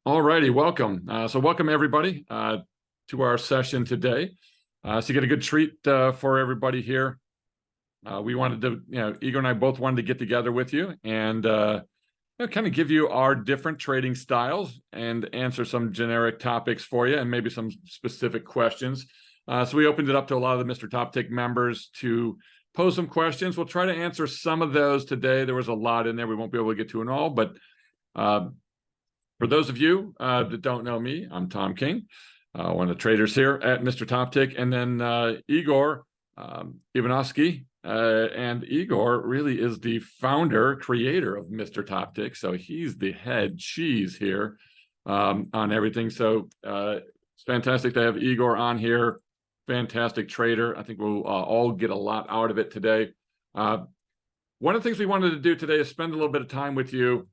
All righty, welcome. So welcome everybody to our session today. So you get a good treat for everybody here. We wanted to, Igor and I both wanted to get together with you and kind of give you our different trading styles and answer some generic topics for you and maybe some specific questions. So we opened it up to a lot of the Mr. Top Tick members to pose some questions. We'll try to answer some of those today. There was a lot in there. We won't be able to get to it all, but for those of you that don't know me, I'm Tom King, one of the traders here at Mr. Top Tick, and then Igor Ivanovskiy. And Igor really is the founder, creator of Mr. Top Tick, so he's the head cheese here on everything. So it's fantastic to have Igor on here. Fantastic trader. I think we'll all get a lot out of it today. One of the things we wanted to do today is spend a little bit of time with you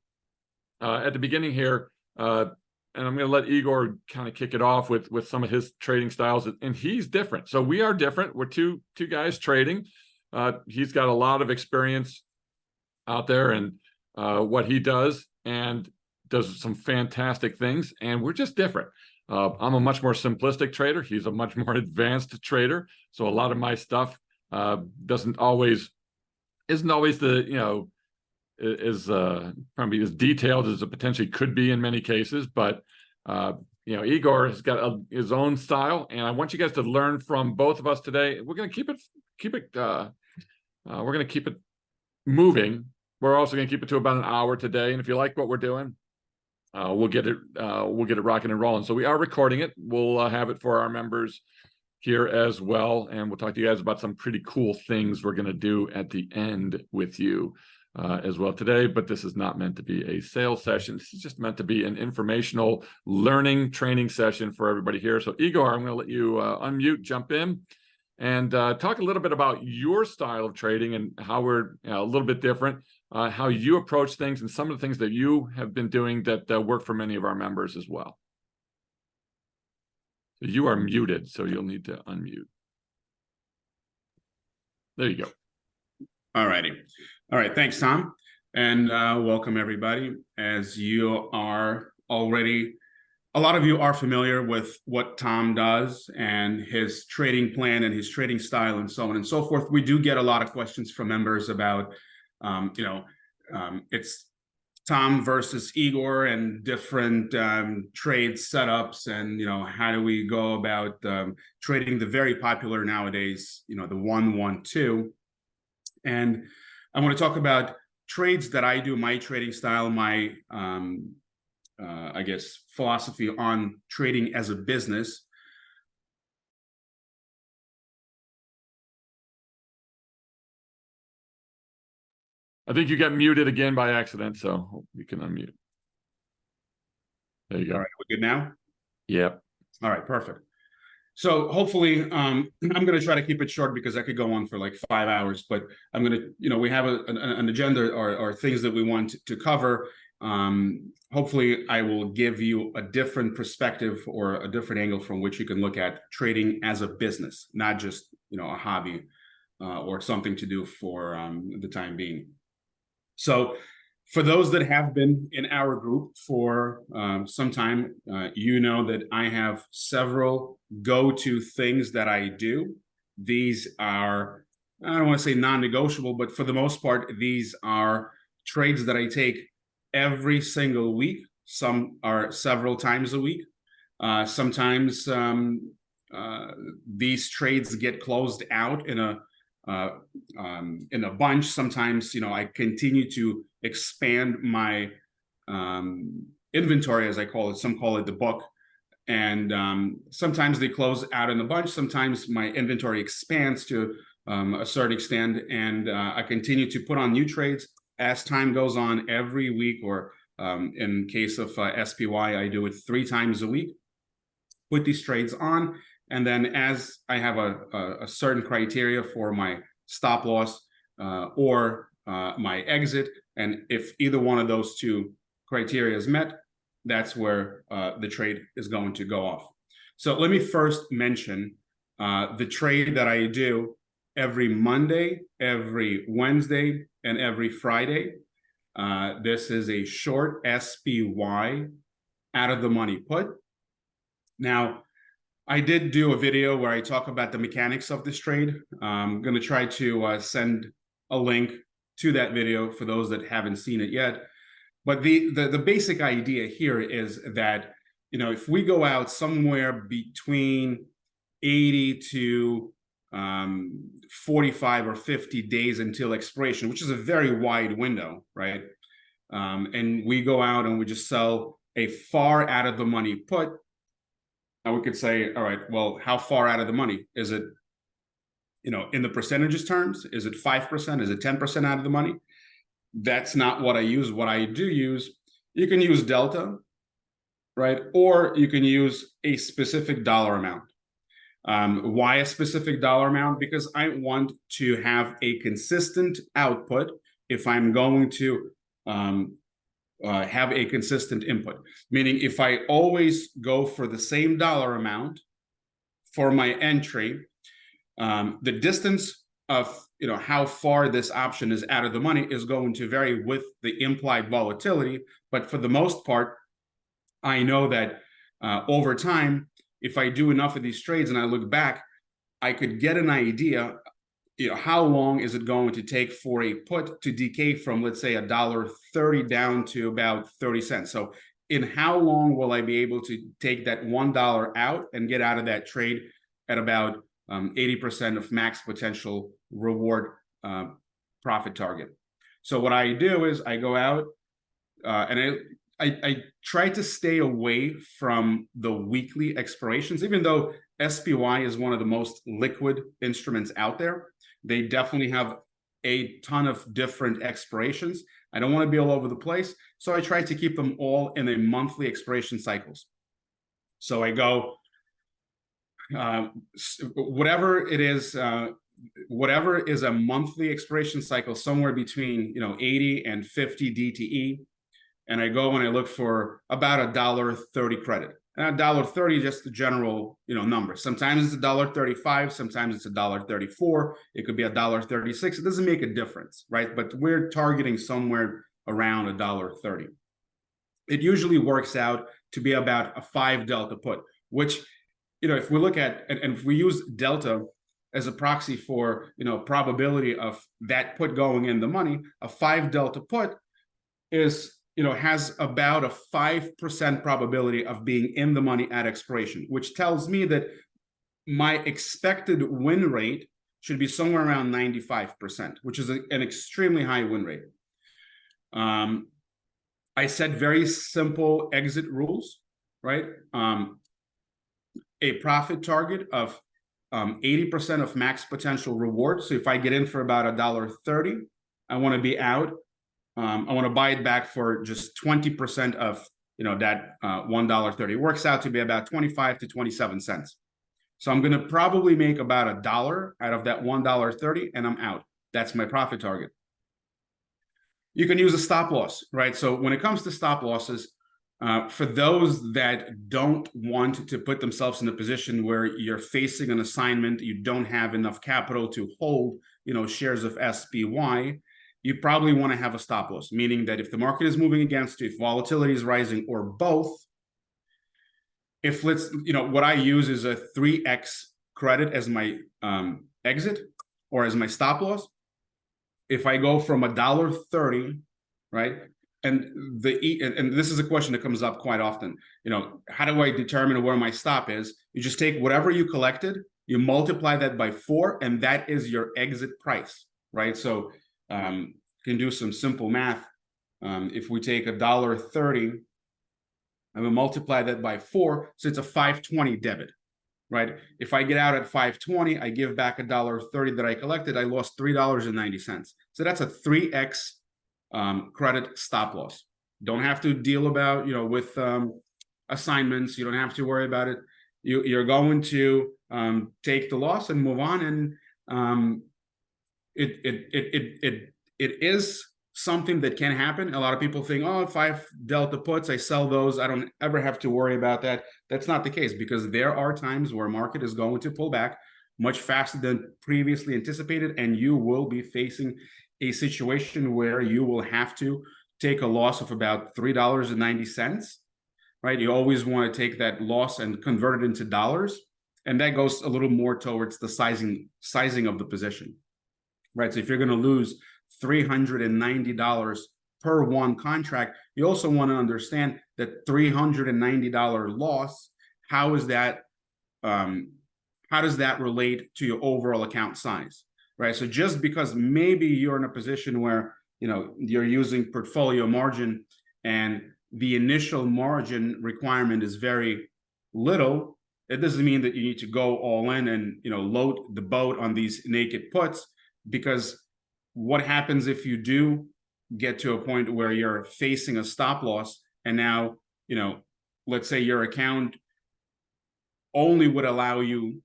at the beginning here. And I'm going to let Igor kind of kick it off with some of his trading styles, and he's different. So we are different. We're two guys trading. He's got a lot of experience out there and what he does, and does some fantastic things. And we're just different. I'm a much more simplistic trader. He's a much more advanced trader. So a lot of my stuff isn't always the is probably as detailed as it potentially could be in many cases, but Igor has got his own style, and I want you guys to learn from both of us today. We're going to keep it moving. We're also going to keep it to about an hour today, and if you like what we're doing, we'll get it rocking and rolling. So we are recording it. We'll have it for our members here as well, and we'll talk to you guys about some pretty cool things we're going to do at the end with you as well today. But this is not meant to be a sales session. This is just meant to be an informational learning training session for everybody here. So Igor, I'm going to let you unmute, jump in, and talk a little bit about your style of trading and how we're a little bit different, how you approach things, and some of the things that you have been doing that work for many of our members as well. So you are muted, so you'll need to unmute. There you go. All righty. All right. Thanks, Tom. And welcome, everybody. As you are already, a lot of you are familiar with what Tom does and his trading plan and his trading style and so on and so forth. We do get a lot of questions from members about, it's Tom versus Igor and different trade setups, and how do we go about trading the very popular nowadays, the 1-1-2. And I want to talk about trades that I do, my trading style, my I guess philosophy on trading as a business. I think you got muted again by accident, so you can unmute. There you go. All right, we're good now? Yep. All right, perfect. So hopefully, I'm going to try to keep it short because I could go on for like 5 hours, but I'm going to, we have an agenda or things that we want to cover. Hopefully I will give you a different perspective or a different angle from which you can look at trading as a business, not just, a hobby or something to do for the time being. So for those that have been in our group for some time, you know that I have several go-to things that I do. These are, I don't want to say non-negotiable, but for the most part, these are trades that I take every single week. Some are several times a week. Sometimes these trades get closed out in a bunch. Sometimes, I continue to expand my inventory, as I call it. Some call it the book. And sometimes they close out in a bunch. Sometimes my inventory expands to a certain extent, and I continue to put on new trades as time goes on every week, or in case of SPY, I do it 3 times a week. Put these trades on, and then as I have a certain criteria for my stop loss or my exit, and if either one of those 2 criteria is met, that's where the trade is going to go off. So let me first mention the trade that I do every Monday, every Wednesday, and every Friday. This is a short SPY out of the money put. Now, I did do a video where I talk about the mechanics of this trade. I'm going to try to send a link to that video for those that haven't seen it yet. But the basic idea here is that, you know, if we go out somewhere between 80 to 45 or 50 days until expiration, which is a very wide window, right? And we go out and we just sell a far out of the money put, and we could say, all right, well, how far out of the money? Is it, you know, in the percentages terms? Is it 5%? Is it 10% out of the money? That's not what I use. What I do use, you can use delta, right? Or you can use a specific dollar amount. Why a specific dollar amount? Because I want to have a consistent output if I'm going to have a consistent input. Meaning if I always go for the same dollar amount for my entry, the distance of, you know, how far this option is out of the money is going to vary with the implied volatility. But for the most part, I know that over time, if I do enough of these trades and I look back, I could get an idea, you know, how long is it going to take for a put to decay from, let's say, $1.30 down to about 30 cents. So in how long will I be able to take that $1 out and get out of that trade at about 80% of max potential reward profit target? So what I do is I go out and I try to stay away from the weekly expirations, even though SPY is one of the most liquid instruments out there. They definitely have a ton of different expirations. I don't want to be all over the place, so I try to keep them all in a monthly expiration cycles. So I go, whatever it is, whatever is a monthly expiration cycle, somewhere between, you know, 80 and 50 DTE. And I go and I look for about $1.30 credit. And $1.30 just the general, you know, number. Sometimes it's $1.35, sometimes it's $1.34. It could be $1.36. It doesn't make a difference, right? But we're targeting somewhere around $1.30. It usually works out to be about a 5 delta put, which, you know, if we look at and if we use delta as a proxy for, you know, probability of that put going in the money, a 5 delta put is, you know, has about a 5% probability of being in the money at expiration, which tells me that my expected win rate should be somewhere around 95%, which is an extremely high win rate. I set very simple exit rules, right? A profit target of 80% of max potential reward. So if I get in for about $1.30, I want to be out. I want to buy it back for just 20% of, you know, that $1.30. It works out to be about 25 to 27 cents. So I'm going to probably make about $1 out of that $1.30, and I'm out. That's my profit target. You can use a stop loss, right? So when it comes to stop losses, for those that don't want to put themselves in a position where you're facing an assignment, you don't have enough capital to hold, you know, shares of SPY, you probably want to have a stop loss, meaning that if the market is moving against you, if volatility is rising, or both, if let's, you know, what I use is a 3x credit as my exit or as my stop loss. If I go from $1.30, right? And this is a question that comes up quite often. You know, how do I determine where my stop is? You just take whatever you collected, you multiply that by 4, and that is your exit price, right? So can do some simple math. If we take $1.30 and we multiply that by 4, so it's a 520 debit, right? If I get out at 520, I give back $1.30 that I collected, I lost $3.90. So that's a 3x credit stop loss. Don't have to deal about, you know, with assignments. You don't have to worry about it. You're going to take the loss and move on. And it is something that can happen. A lot of people think, oh, 5 delta puts, I sell those, I don't ever have to worry about that. That's not the case, because there are times where market is going to pull back much faster than previously anticipated, and you will be facing a situation where you will have to take a loss of about $3.90, right? You always want to take that loss and convert it into dollars. And that goes a little more towards the sizing of the position, right? So if you're going to lose $390 per one contract, you also want to understand that $390 loss, how does that relate to your overall account size, right? So just because maybe you're in a position where, you know, you're using portfolio margin and the initial margin requirement is very little, it doesn't mean that you need to go all in and, you know, load the boat on these naked puts, because what happens if you do get to a point where you're facing a stop loss and now, you know, let's say your account only would allow you,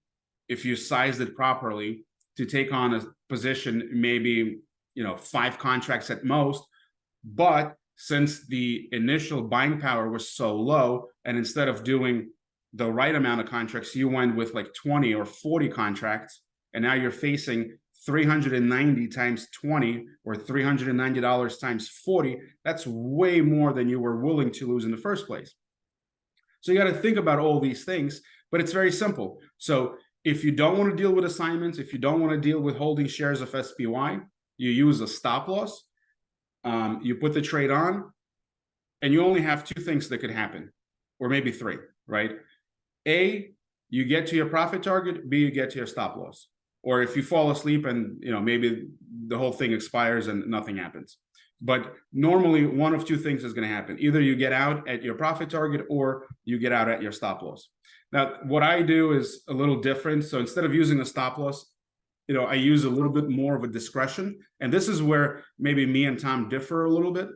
if you sized it properly, to take on a position, maybe, you know, 5 contracts at most, but since the initial buying power was so low, and instead of doing the right amount of contracts, you went with like 20 or 40 contracts, and now you're facing 390 times 20 or $390 times 40. That's way more than you were willing to lose in the first place. So you got to think about all these things, but it's very simple. So if you don't want to deal with assignments, if you don't want to deal with holding shares of SPY, you use a stop loss. You put the trade on, and you only have 2 things that could happen, or maybe 3, right? A, you get to your profit target. B, you get to your stop loss. Or if you fall asleep and, you know, maybe the whole thing expires and nothing happens. But normally one of 2 things is going to happen. Either you get out at your profit target or you get out at your stop loss. Now, what I do is a little different. So instead of using a stop loss, you know, I use a little bit more of a discretion. And this is where maybe me and Tom differ a little bit,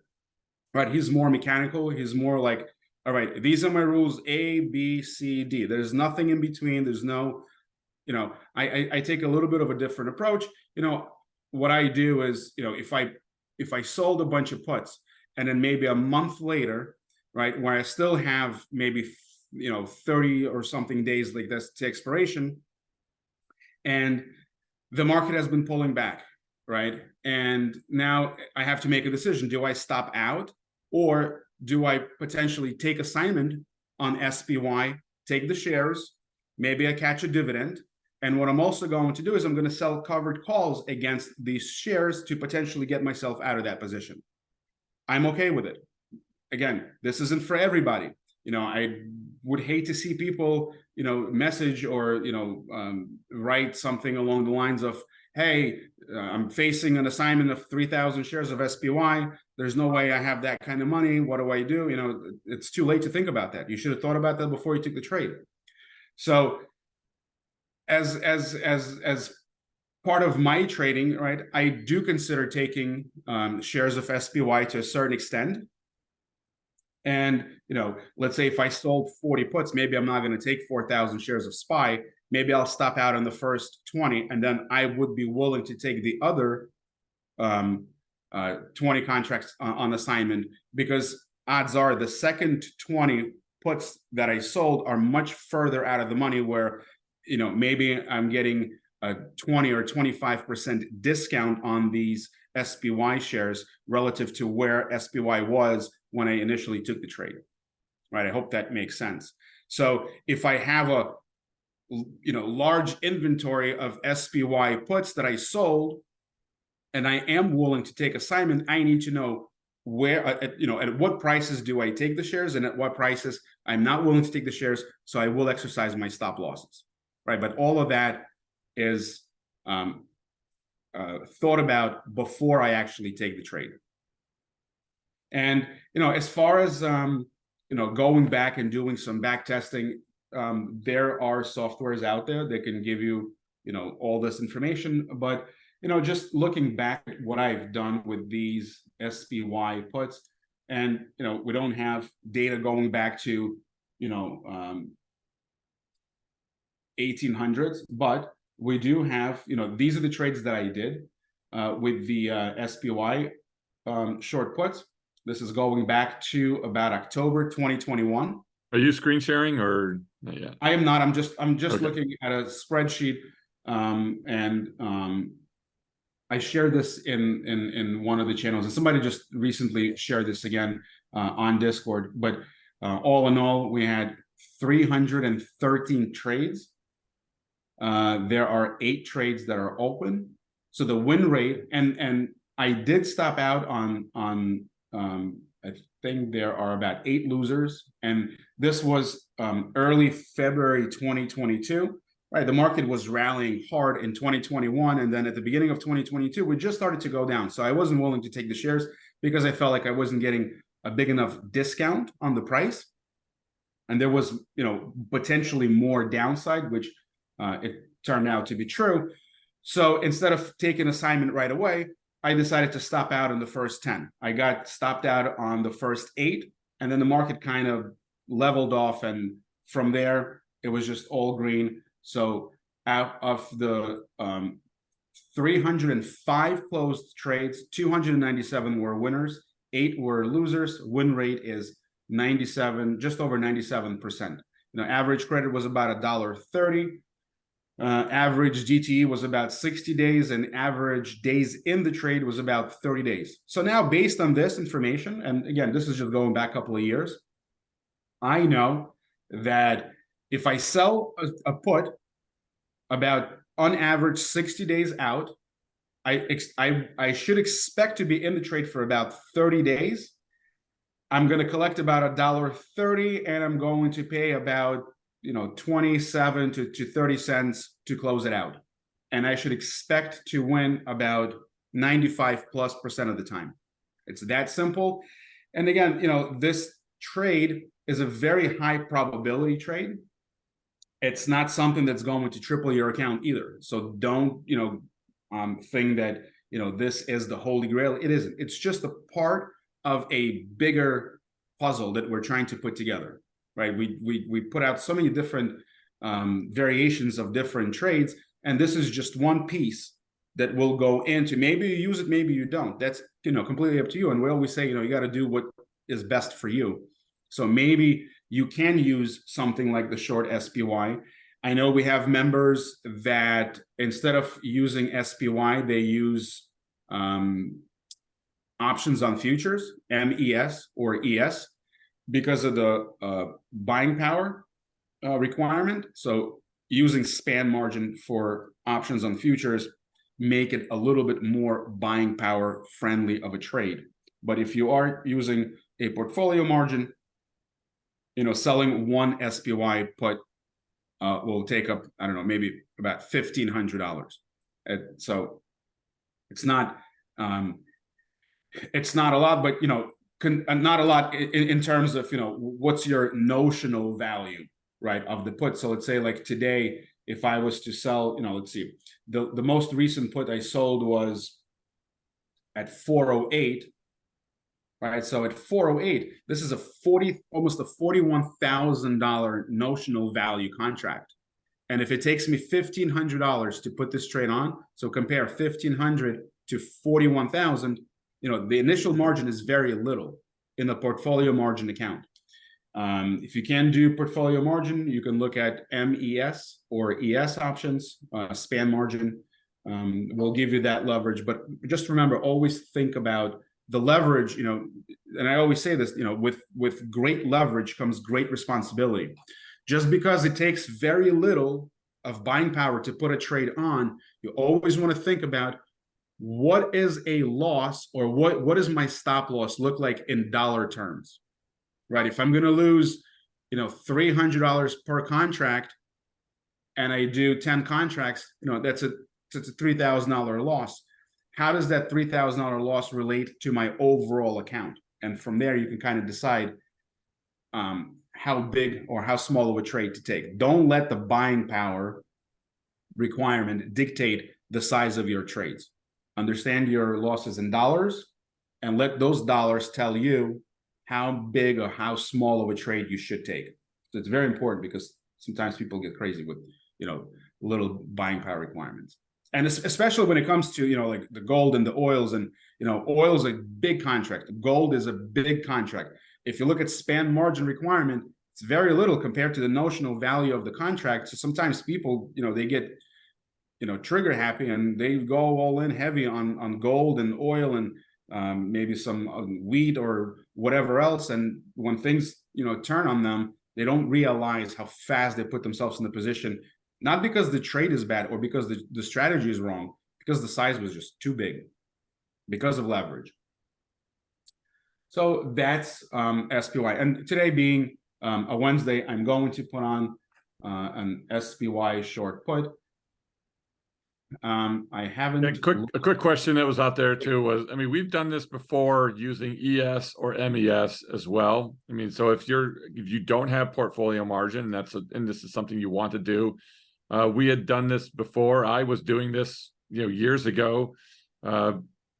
right? He's more mechanical. He's more like, all right, these are my rules, A, B, C, D. There's nothing in between. There's no, you know, I take a little bit of a different approach. You know, what I do is, you know, if I sold a bunch of puts and then maybe a month later, right, where I still have maybe, you know, 30 or something days like this to expiration, and the market has been pulling back, right? And now I have to make a decision. Do I stop out, or do I potentially take assignment on SPY, take the shares, maybe I catch a dividend? And what I'm also going to do is I'm going to sell covered calls against these shares to potentially get myself out of that position. I'm okay with it. Again, this isn't for everybody. You know, I would hate to see people, you know, message or, you know, write something along the lines of, hey, I'm facing an assignment of 3,000 shares of SPY. There's no way I have that kind of money. What do I do? You know, it's too late to think about that. You should have thought about that before you took the trade. So as part of my trading, right, I do consider taking shares of SPY to a certain extent. And, you know, let's say if I sold 40 puts, maybe I'm not going to take 4,000 shares of SPY. Maybe I'll stop out on the first 20, and then I would be willing to take the other 20 contracts on assignment, because odds are the second 20 puts that I sold are much further out of the money, where, you know, maybe I'm getting a 20 or 25% discount on these SPY shares relative to where SPY was when I initially took the trade, right? I hope that makes sense. So if I have a, you know, large inventory of SPY puts that I sold, and I am willing to take assignment, I need to know where, you know, at what prices do I take the shares, and at what prices I'm not willing to take the shares. So I will exercise my stop losses, right? But all of that is thought about before I actually take the trade. And, you know, as far as, you know, going back and doing some back testing, there are softwares out there that can give you, you know, all this information. But, you know, just looking back at what I've done with these SPY puts, and, you know, we don't have data going back to, you know, 1800s, but we do have, you know, these are the trades that I did with the SPY short puts. This is going back to about October 2021. Are you screen sharing or not yet? I am not. I'm just Okay. looking at a spreadsheet, and I shared this in one of the channels, and somebody just recently shared this again on Discord. But All in all, we had 313 trades. There are 8 trades that are open. So the win rate, and I did stop out on I think there are about 8 losers, and this was early February 2022. Right, the market was rallying hard in 2021, and then at the beginning of 2022, we just started to go down. So I wasn't willing to take the shares because I felt like I wasn't getting a big enough discount on the price, and there was, potentially more downside, which it turned out to be true. So instead of taking assignment right away, I decided to stop out in the first 10. I got stopped out on the first 8, and then the market kind of leveled off, and from there it was just all green. So out of the 305 closed trades, 297 were winners, 8 were losers. Win rate is 97, just over 97%. Average credit was about $1.30. Average DTE was about 60 days, and average days in the trade was about 30 days. So now, based on this information, and again, this is just going back a couple of years, I know that if I sell a put about on average 60 days out, I should expect to be in the trade for about 30 days. I'm going to collect about $1.30, and I'm going to pay about 27 to 30 cents to close it out. And I should expect to win about 95+% of the time. It's that simple. And again, this trade is a very high probability trade. It's not something that's going to triple your account either. So don't, think that, this is the holy grail. It isn't. It's just a part of a bigger puzzle that we're trying to put together. Right, we put out so many different variations of different trades, and this is just one piece that will go into. Maybe you use it, maybe you don't. That's completely up to you. And we always say, you got to do what is best for you. So maybe you can use something like the short SPY. I know we have members that instead of using SPY, they use options on futures, MES or ES, because of the buying power requirement. So using span margin for options on futures make it a little bit more buying power friendly of a trade. But if you are using a portfolio margin, selling one SPY put will take up, I don't know, maybe about $1,500. So it's not a lot, but not a lot in terms of what's your notional value, right, of the put. So let's say like today, if I was to sell, let's see, the most recent put I sold was at 408, right? So at 408, this is almost a $41,000 notional value contract. And if it takes me $1,500 to put this trade on, so compare 1,500 to 41,000, the initial margin is very little in the portfolio margin account. If you can do portfolio margin, you can look at MES or ES options. Span margin will give you that leverage. But just remember, always think about the leverage, and I always say this, with great leverage comes great responsibility. Just because it takes very little of buying power to put a trade on, you always want to think about, what is a loss, or what does my stop loss look like in dollar terms, right? If I'm going to lose, $300 per contract, and I do 10 contracts, that's a $3,000 loss. How does that $3,000 loss relate to my overall account? And from there, you can kind of decide how big or how small of a trade to take. Don't let the buying power requirement dictate the size of your trades. Understand your losses in dollars, and let those dollars tell you how big or how small of a trade you should take. So it's very important, because sometimes people get crazy with, little buying power requirements. And especially when it comes to, like the gold and the oils, and, oil is a big contract. Gold is a big contract. If you look at span margin requirement, it's very little compared to the notional value of the contract. So sometimes people, they get, trigger happy, and they go all in heavy on gold and oil, and maybe some wheat or whatever else. And when things, turn on them, they don't realize how fast they put themselves in the position, not because the trade is bad or because the strategy is wrong, because the size was just too big because of leverage. So that's SPY. And today being a Wednesday, I'm going to put on an SPY short put. I haven't. A quick question that was out there too was, I mean, we've done this before using ES or MES as well. I mean, so if you don't have portfolio margin, and this is something you want to do, we had done this before. I was doing this, years ago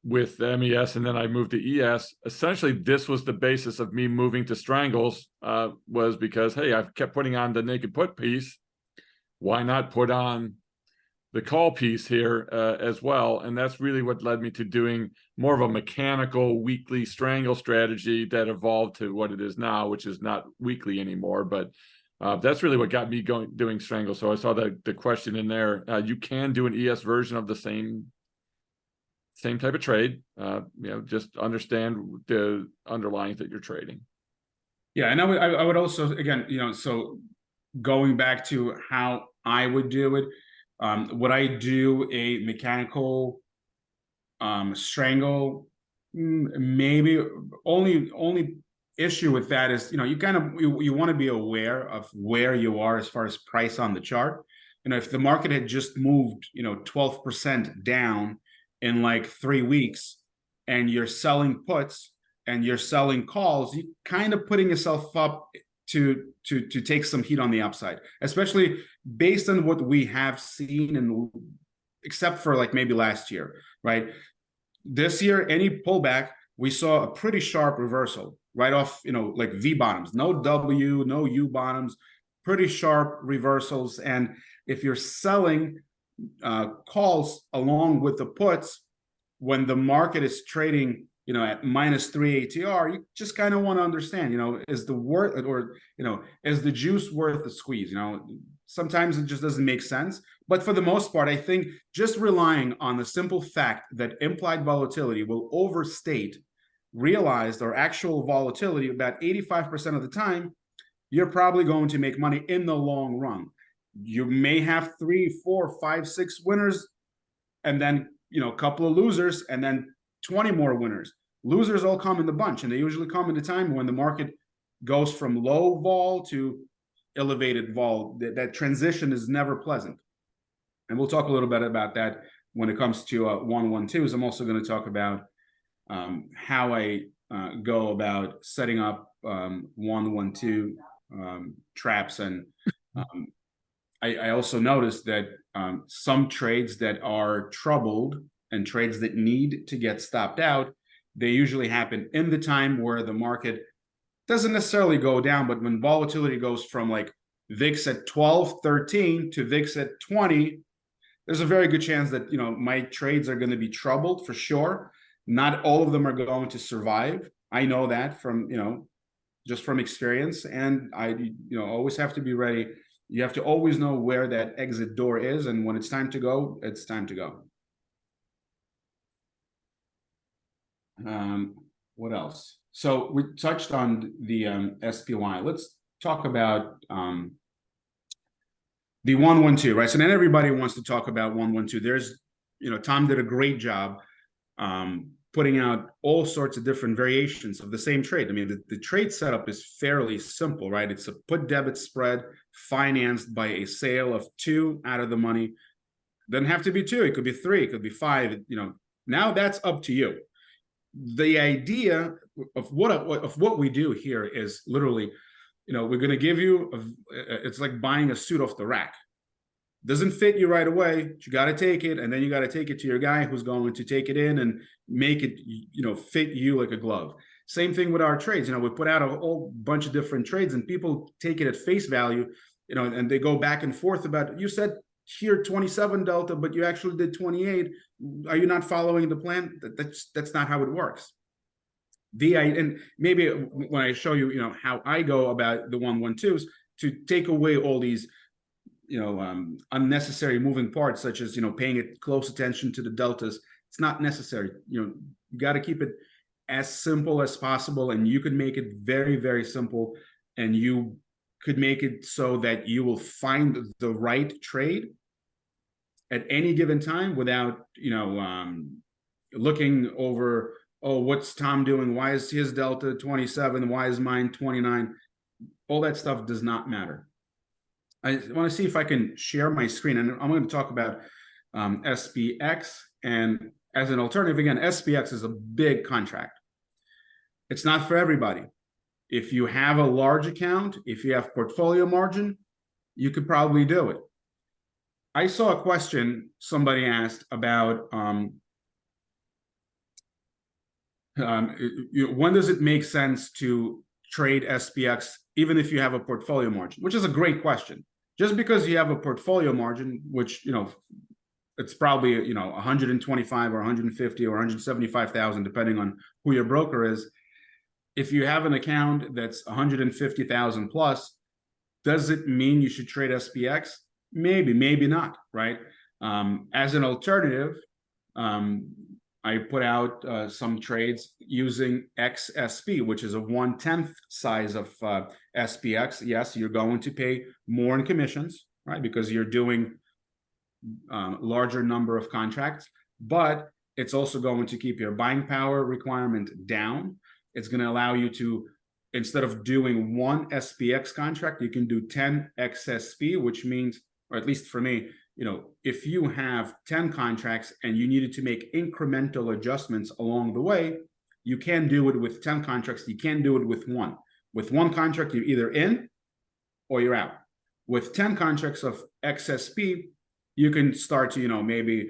with MES, and then I moved to ES. Essentially, this was the basis of me moving to strangles, was because, hey, I've kept putting on the naked put piece. Why not put on the call piece here as well? And that's really what led me to doing more of a mechanical weekly strangle strategy that evolved to what it is now, which is not weekly anymore. But that's really what got me doing strangle. So I saw the question in there. You can do an ES version of the same type of trade. Just understand the underlying that you're trading. Yeah, and I would also, again, so going back to how I would do it, would I do a mechanical strangle? Maybe. Only issue with that is, you want to be aware of where you are as far as price on the chart. If the market had just moved 12% down in like 3 weeks, and you're selling puts and you're selling calls, you kind of putting yourself up to take some heat on the upside, especially based on what we have seen, and except for like maybe last year, right? This year, any pullback, we saw a pretty sharp reversal right off, like V bottoms, no W, no U bottoms, pretty sharp reversals. And if you're selling calls along with the puts, when the market is trading, at -3 ATR, you just kind of want to understand, is the worth, or is the juice worth the squeeze? Sometimes it just doesn't make sense. But for the most part, I think just relying on the simple fact that implied volatility will overstate realized or actual volatility about 85% of the time, you're probably going to make money in the long run. You may have 3, 4, 5, 6 winners, and then a couple of losers, and then 20 more winners. Losers all come in the bunch, and they usually come in a time when the market goes from low vol to elevated vol. That transition is never pleasant. And we'll talk a little bit about that when it comes to 112s. I'm also going to talk about how I go about setting up 112 traps. And I also noticed that some trades that are troubled and trades that need to get stopped out, they usually happen in the time where the market doesn't necessarily go down, but when volatility goes from like VIX at 12, 13 to VIX at 20, there's a very good chance that, my trades are going to be troubled for sure. Not all of them are going to survive. I know that from, just from experience. And I, always have to be ready. You have to always know where that exit door is. And when it's time to go, it's time to go. What else? So we touched on the SPY. Let's talk about the 112, right? So then everybody wants to talk about 112. There's, Tom did a great job putting out all sorts of different variations of the same trade. I mean, the trade setup is fairly simple, right? It's a put debit spread financed by a sale of 2 out of the money. Doesn't have to be 2. It could be 3. It could be 5. Now that's up to you. The idea of what we do here is literally, we're going to give you it's like buying a suit off the rack. Doesn't fit you right away. You got to take it, and then you got to take it to your guy who's going to take it in and make it, fit you like a glove. Same thing with our trades. We put out a whole bunch of different trades, and people take it at face value, and they go back and forth about, you said here 27 delta, but you actually did 28. Are you not following the plan? That's not how it works. And maybe when I show you, how I go about the 112s, to take away all these, unnecessary moving parts, such as, paying close attention to the deltas. It's not necessary. You got to keep it as simple as possible, and you can make it very, very simple, and you could make it so that you will find the right trade at any given time without, looking over, oh, what's Tom doing? Why is his delta 27? Why is mine 29? All that stuff does not matter. I want to see if I can share my screen, and I'm going to talk about SPX. And as an alternative, again, SPX is a big contract. It's not for everybody. If you have a large account, if you have portfolio margin, you could probably do it. I saw a question somebody asked about when does it make sense to trade SPX even if you have a portfolio margin, which is a great question. Just because you have a portfolio margin, which, it's probably, 125 or 150 or 175,000, depending on who your broker is. If you have an account that's 150,000 plus, does it mean you should trade SPX? Maybe, maybe not, right? As an alternative, I put out some trades using XSP, which is a 1/10 size of SPX. Yes, you're going to pay more in commissions, right? Because you're doing larger number of contracts, but it's also going to keep your buying power requirement down. It's going to allow you to, instead of doing one SPX contract, you can do 10 XSP, which means, or at least for me, if you have 10 contracts and you needed to make incremental adjustments along the way, you can do it with 10 contracts. You can't do it with one. With one contract, you're either in or you're out. With 10 contracts of XSP, you can start to, maybe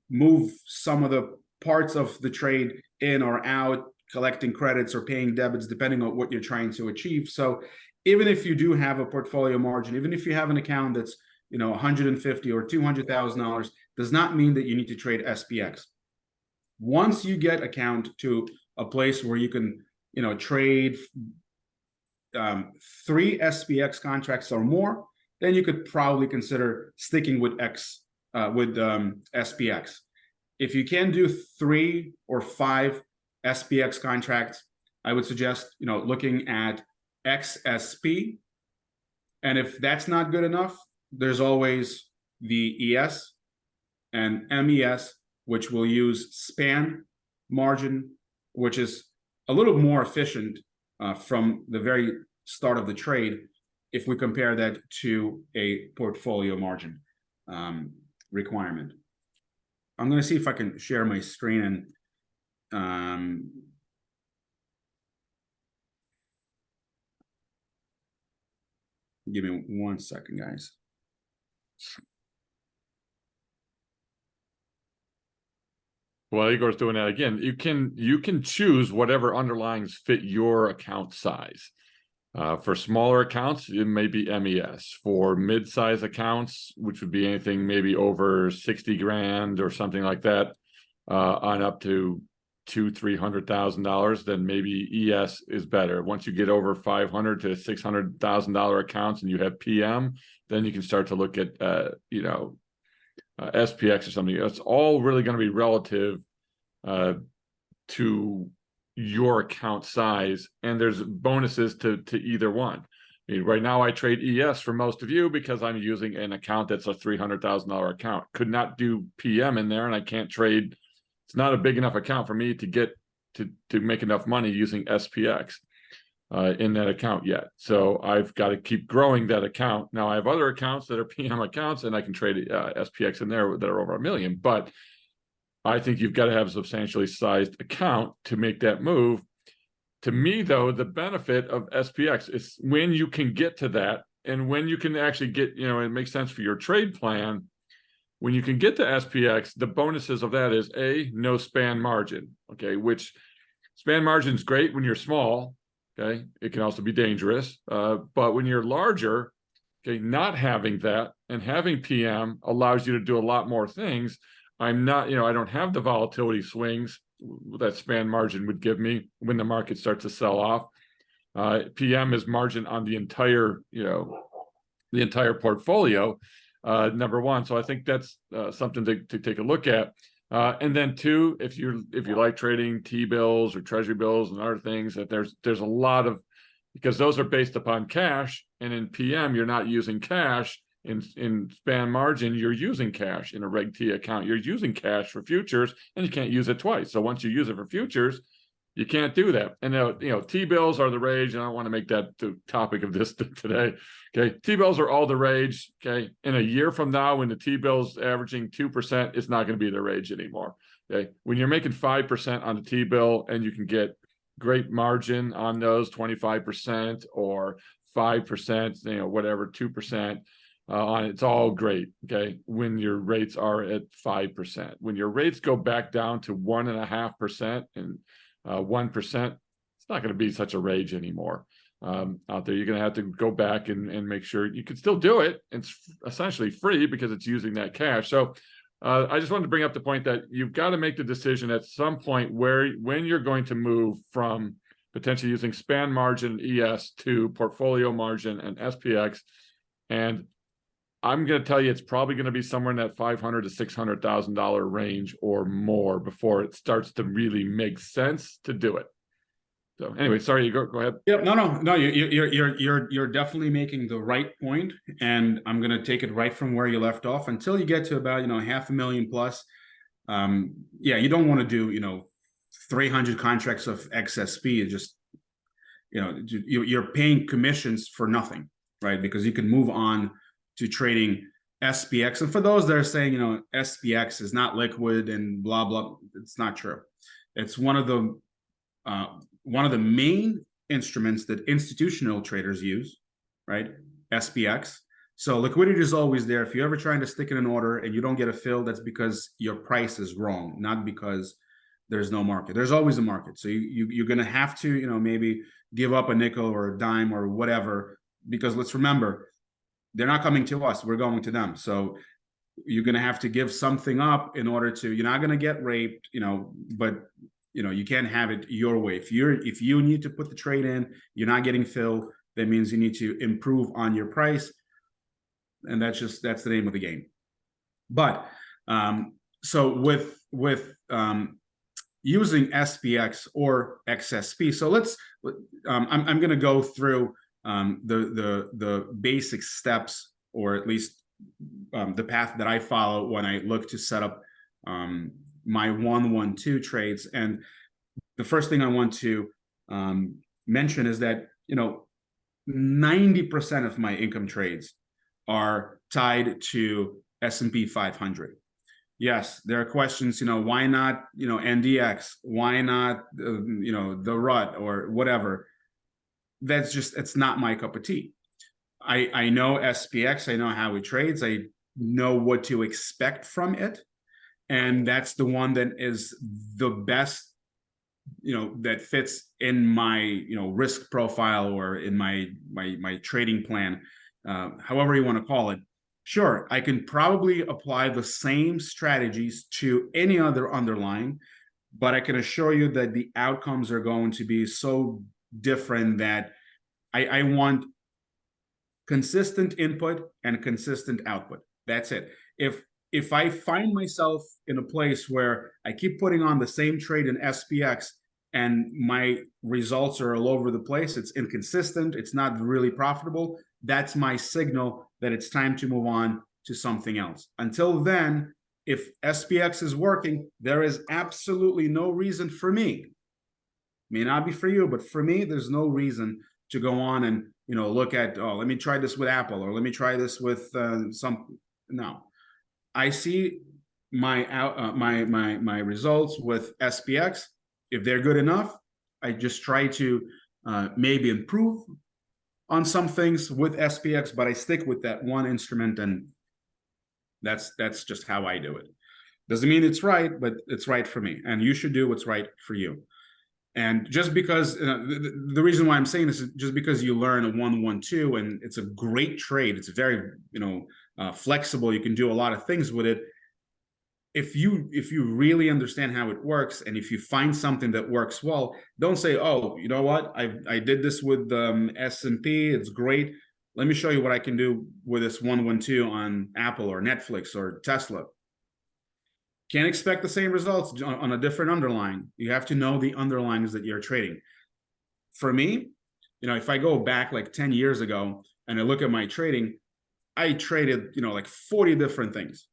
move some of the parts of the trade in or out, collecting credits or paying debits, depending on what you're trying to achieve. So even if you do have a portfolio margin, even if you have an account that's $150,000 or $200,000, does not mean that you need to trade SPX. Once you get account to a place where you can, trade 3 SPX contracts or more, then you could probably consider sticking with SPX. If you can do 3 or 5 SPX contracts, I would suggest, looking at XSP. And if that's not good enough, there's always the ES and MES, which will use span margin, which is a little more efficient from the very start of the trade if we compare that to a portfolio margin requirement. I'm going to see if I can share my screen and give me 1 second, guys. Well, Igor's doing that again. You can choose whatever underlyings fit your account size. For smaller accounts, it may be MES. For mid-size accounts, which would be anything maybe over 60 grand or something like that, on up to $200,000-$300,000, then maybe ES is better. Once you get over $500,000 to $600,000 accounts and you have PM, then you can start to look at SPX or something. It's all really going to be relative to your account size, and there's bonuses to either one. I mean, right now I trade ES for most of you because I'm using an account that's a $300,000 account. Could not do PM in there, and I can't trade. It's not a big enough account for me to get to make enough money using SPX in that account yet. So I've got to keep growing that account. Now I have other accounts that are PM accounts, and I can trade SPX in there that are over $1 million. But I think you've got to have a substantially sized account to make that move. To me, though, the benefit of SPX is when you can get to that, and when you can actually get, it makes sense for your trade plan. When you can get to SPX, the bonuses of that is no span margin, okay, which span margin is great when you're small, okay. It can also be dangerous, but when you're larger, okay, not having that and having PM allows you to do a lot more things. I'm not, I don't have the volatility swings that span margin would give me when the market starts to sell off. PM is margin on the entire, the entire portfolio, number one. So I think that's something to take a look at. And then two, if you like trading T-bills or treasury bills and other things, that there's a lot of, because those are based upon cash, and in PM you're not using cash. In span margin, you're using cash. In a Reg T account, you're using cash for futures, and you can't use it twice. So once you use it for futures, you can't do that. And T-bills are the rage, and I don't want to make that the topic of this today. Okay, T-bills are all the rage. Okay, in a year from now, when the T-bills averaging 2%, it's not going to be the rage anymore. Okay, when you're making 5% on the T-bill and you can get great margin on those, 25% or 5%, whatever, 2%. On it's all great. Okay, when your rates are at 5%, when your rates go back down to 1.5% and 1%, it's not going to be such a rage anymore out there. You're going to have to go back and make sure you can still do it. It's essentially free because it's using that cash. So I just wanted to bring up the point that you've got to make the decision at some point when you're going to move from potentially using span margin ES to portfolio margin and SPX. And I'm going to tell you, it's probably going to be somewhere in that $500,000 to $600,000 range or more before it starts to really make sense to do it. So anyway, sorry, Igor, go ahead. Yeah, no. You're definitely making the right point, and I'm going to take it right from where you left off until you get to about 500,000 plus. Yeah, you don't want to do 300 contracts of XSP. It just you're paying commissions for nothing, right? Because you can move on to trading SPX. And for those that are saying, SPX is not liquid and blah, blah, it's not true. It's one of the main instruments that institutional traders use, right? SPX. So liquidity is always there. If you're ever trying to stick in an order and you don't get a fill, that's because your price is wrong, not because there's no market. There's always a market. So you're going to have to, maybe give up a nickel or a dime or whatever, because let's remember, they're not coming to us, we're going to them. So you're going to have to give something up in order to, you're not going to get raped, but you can't have it your way. If you need to put the trade in, you're not getting fill, that means you need to improve on your price. And that's the name of the game. But so with using SPX or XSP, so I'm going to go through the basic steps, or at least the path that I follow when I look to set up my 1-1-2 trades. And the first thing I want to mention is that 90% of my income trades are tied to S&P 500. Yes, there are questions, why not NDX, why not the RUT or whatever. It's not my cup of tea. I know SPX, I know how it trades, I know what to expect from it, and that's the one that is the best, that fits in my risk profile or in my trading plan, however you want to call it. Sure, I can probably apply the same strategies to any other underlying, but I can assure you that the outcomes are going to be so different that I want consistent input and consistent output. That's it. If I find myself in a place where I keep putting on the same trade in SPX and my results are all over the place, it's inconsistent, it's not really profitable, that's my signal that it's time to move on to something else. Until then, if SPX is working, there is absolutely no reason for me. May not be for you, but for me, there's no reason to go on and look at, let me try this with Apple, or let me try this with no. I see my results with SPX. If they're good enough, I just try to maybe improve on some things with SPX, but I stick with that one instrument, and that's just how I do it. Doesn't mean it's right, but it's right for me, and you should do what's right for you. And just because the reason why I'm saying this is just because you learn a 1-1-2 and it's a great trade, it's very flexible, you can do a lot of things with it. If you really understand how it works, and if you find something that works well, don't say, oh, you know what, I did this with S&P, it's great, let me show you what I can do with this 1-1-2 on Apple or Netflix or Tesla. Can't expect the same results on a different underlying. You have to know the underlyings that you're trading. For me, if I go back like 10 years ago and I look at my trading, I traded, like 40 different things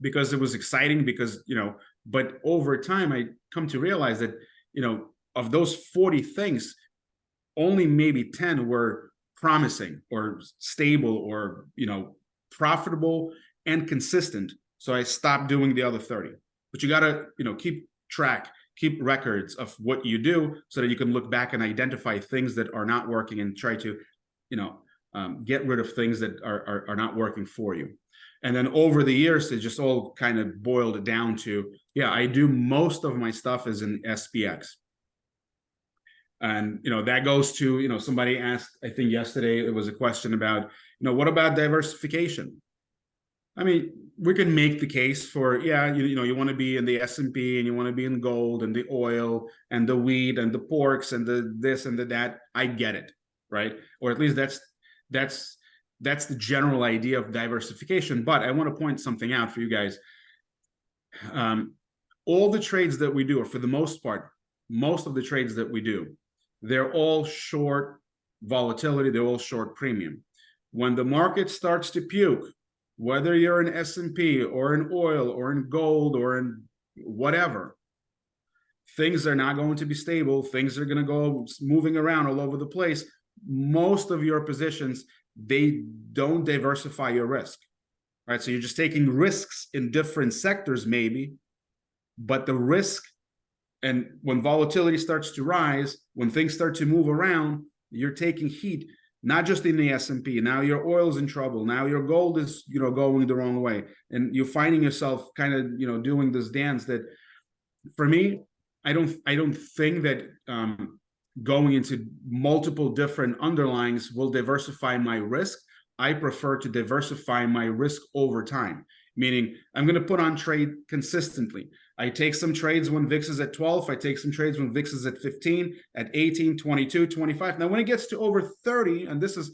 because it was exciting but over time I come to realize that, of those 40 things, only maybe 10 were promising or stable or, profitable and consistent. So I stopped doing the other 30. But you got to, keep track, keep records of what you do so that you can look back and identify things that are not working and try to, get rid of things that are not working for you. And then over the years, it just all kind of boiled down to, I do most of my stuff is in SPX. And, that goes to, somebody asked, I think yesterday, it was a question about, what about diversification? I mean, we can make the case for, you want to be in the S&P and you want to be in gold and the oil and the wheat and the porks and the this and the that. I get it, right? Or at least that's the general idea of diversification. But I want to point something out for you guys. All the trades that we do, or for the most part, most of the trades that we do, they're all short volatility. They're all short premium. When the market starts to puke, whether you're in S&P or in oil or in gold or in whatever, things are not going to be stable. Things are going to go moving around all over the place. Most of your positions, they don't diversify your risk, right? So you're just taking risks in different sectors maybe, but the risk, and when volatility starts to rise, when things start to move around, you're taking heat. Not just in the S&P. Now your oil's in trouble. Now your gold is, going the wrong way, and you're finding yourself kind of, doing this dance. That, for me, I don't think that going into multiple different underlyings will diversify my risk. I prefer to diversify my risk over time. Meaning, I'm going to put on trade consistently. I take some trades when VIX is at 12. I take some trades when VIX is at 15, at 18, 22, 25. Now, when it gets to over 30, and this is,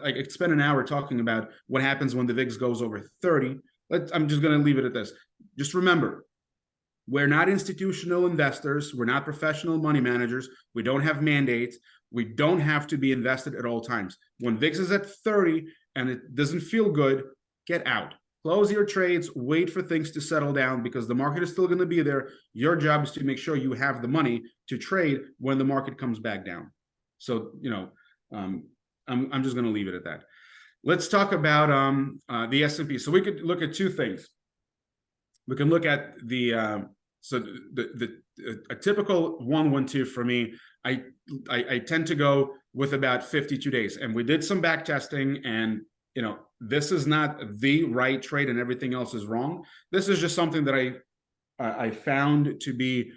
I could spend an hour talking about what happens when the VIX goes over 30. I'm just going to leave it at this. Just remember, we're not institutional investors. We're not professional money managers. We don't have mandates. We don't have to be invested at all times. When VIX is at 30 and it doesn't feel good, get out. Close your trades, wait for things to settle down, because the market is still going to be there. Your job is to make sure you have the money to trade when the market comes back down. So, I'm just going to leave it at that. Let's talk about the S&P. So we could look at two things. We can look at the a typical 112 for me. I tend to go with about 52 days, and we did some back testing, and this is not the right trade and everything else is wrong. This is just something that I found to be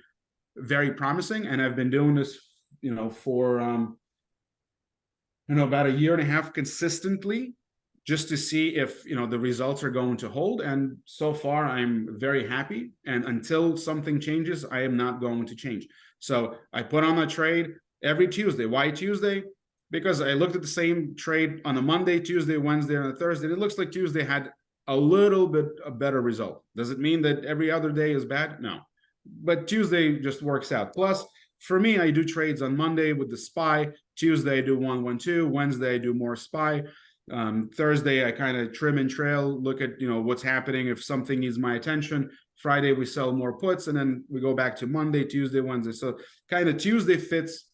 very promising, and I've been doing this, for about a year and a half consistently, just to see if the results are going to hold. And so far, I'm very happy. And until something changes, I am not going to change. So I put on a trade every Tuesday. Why Tuesday? Because I looked at the same trade on a Monday, Tuesday, Wednesday, and a Thursday. And it looks like Tuesday had a little bit a better result. Does it mean that every other day is bad? No. But Tuesday just works out. Plus, for me, I do trades on Monday with the SPY. Tuesday, I do 112. Wednesday, I do more SPY. Thursday, I kind of trim and trail, look at what's happening. If something needs my attention, Friday we sell more puts, and then we go back to Monday, Tuesday, Wednesday. So kind of Tuesday fits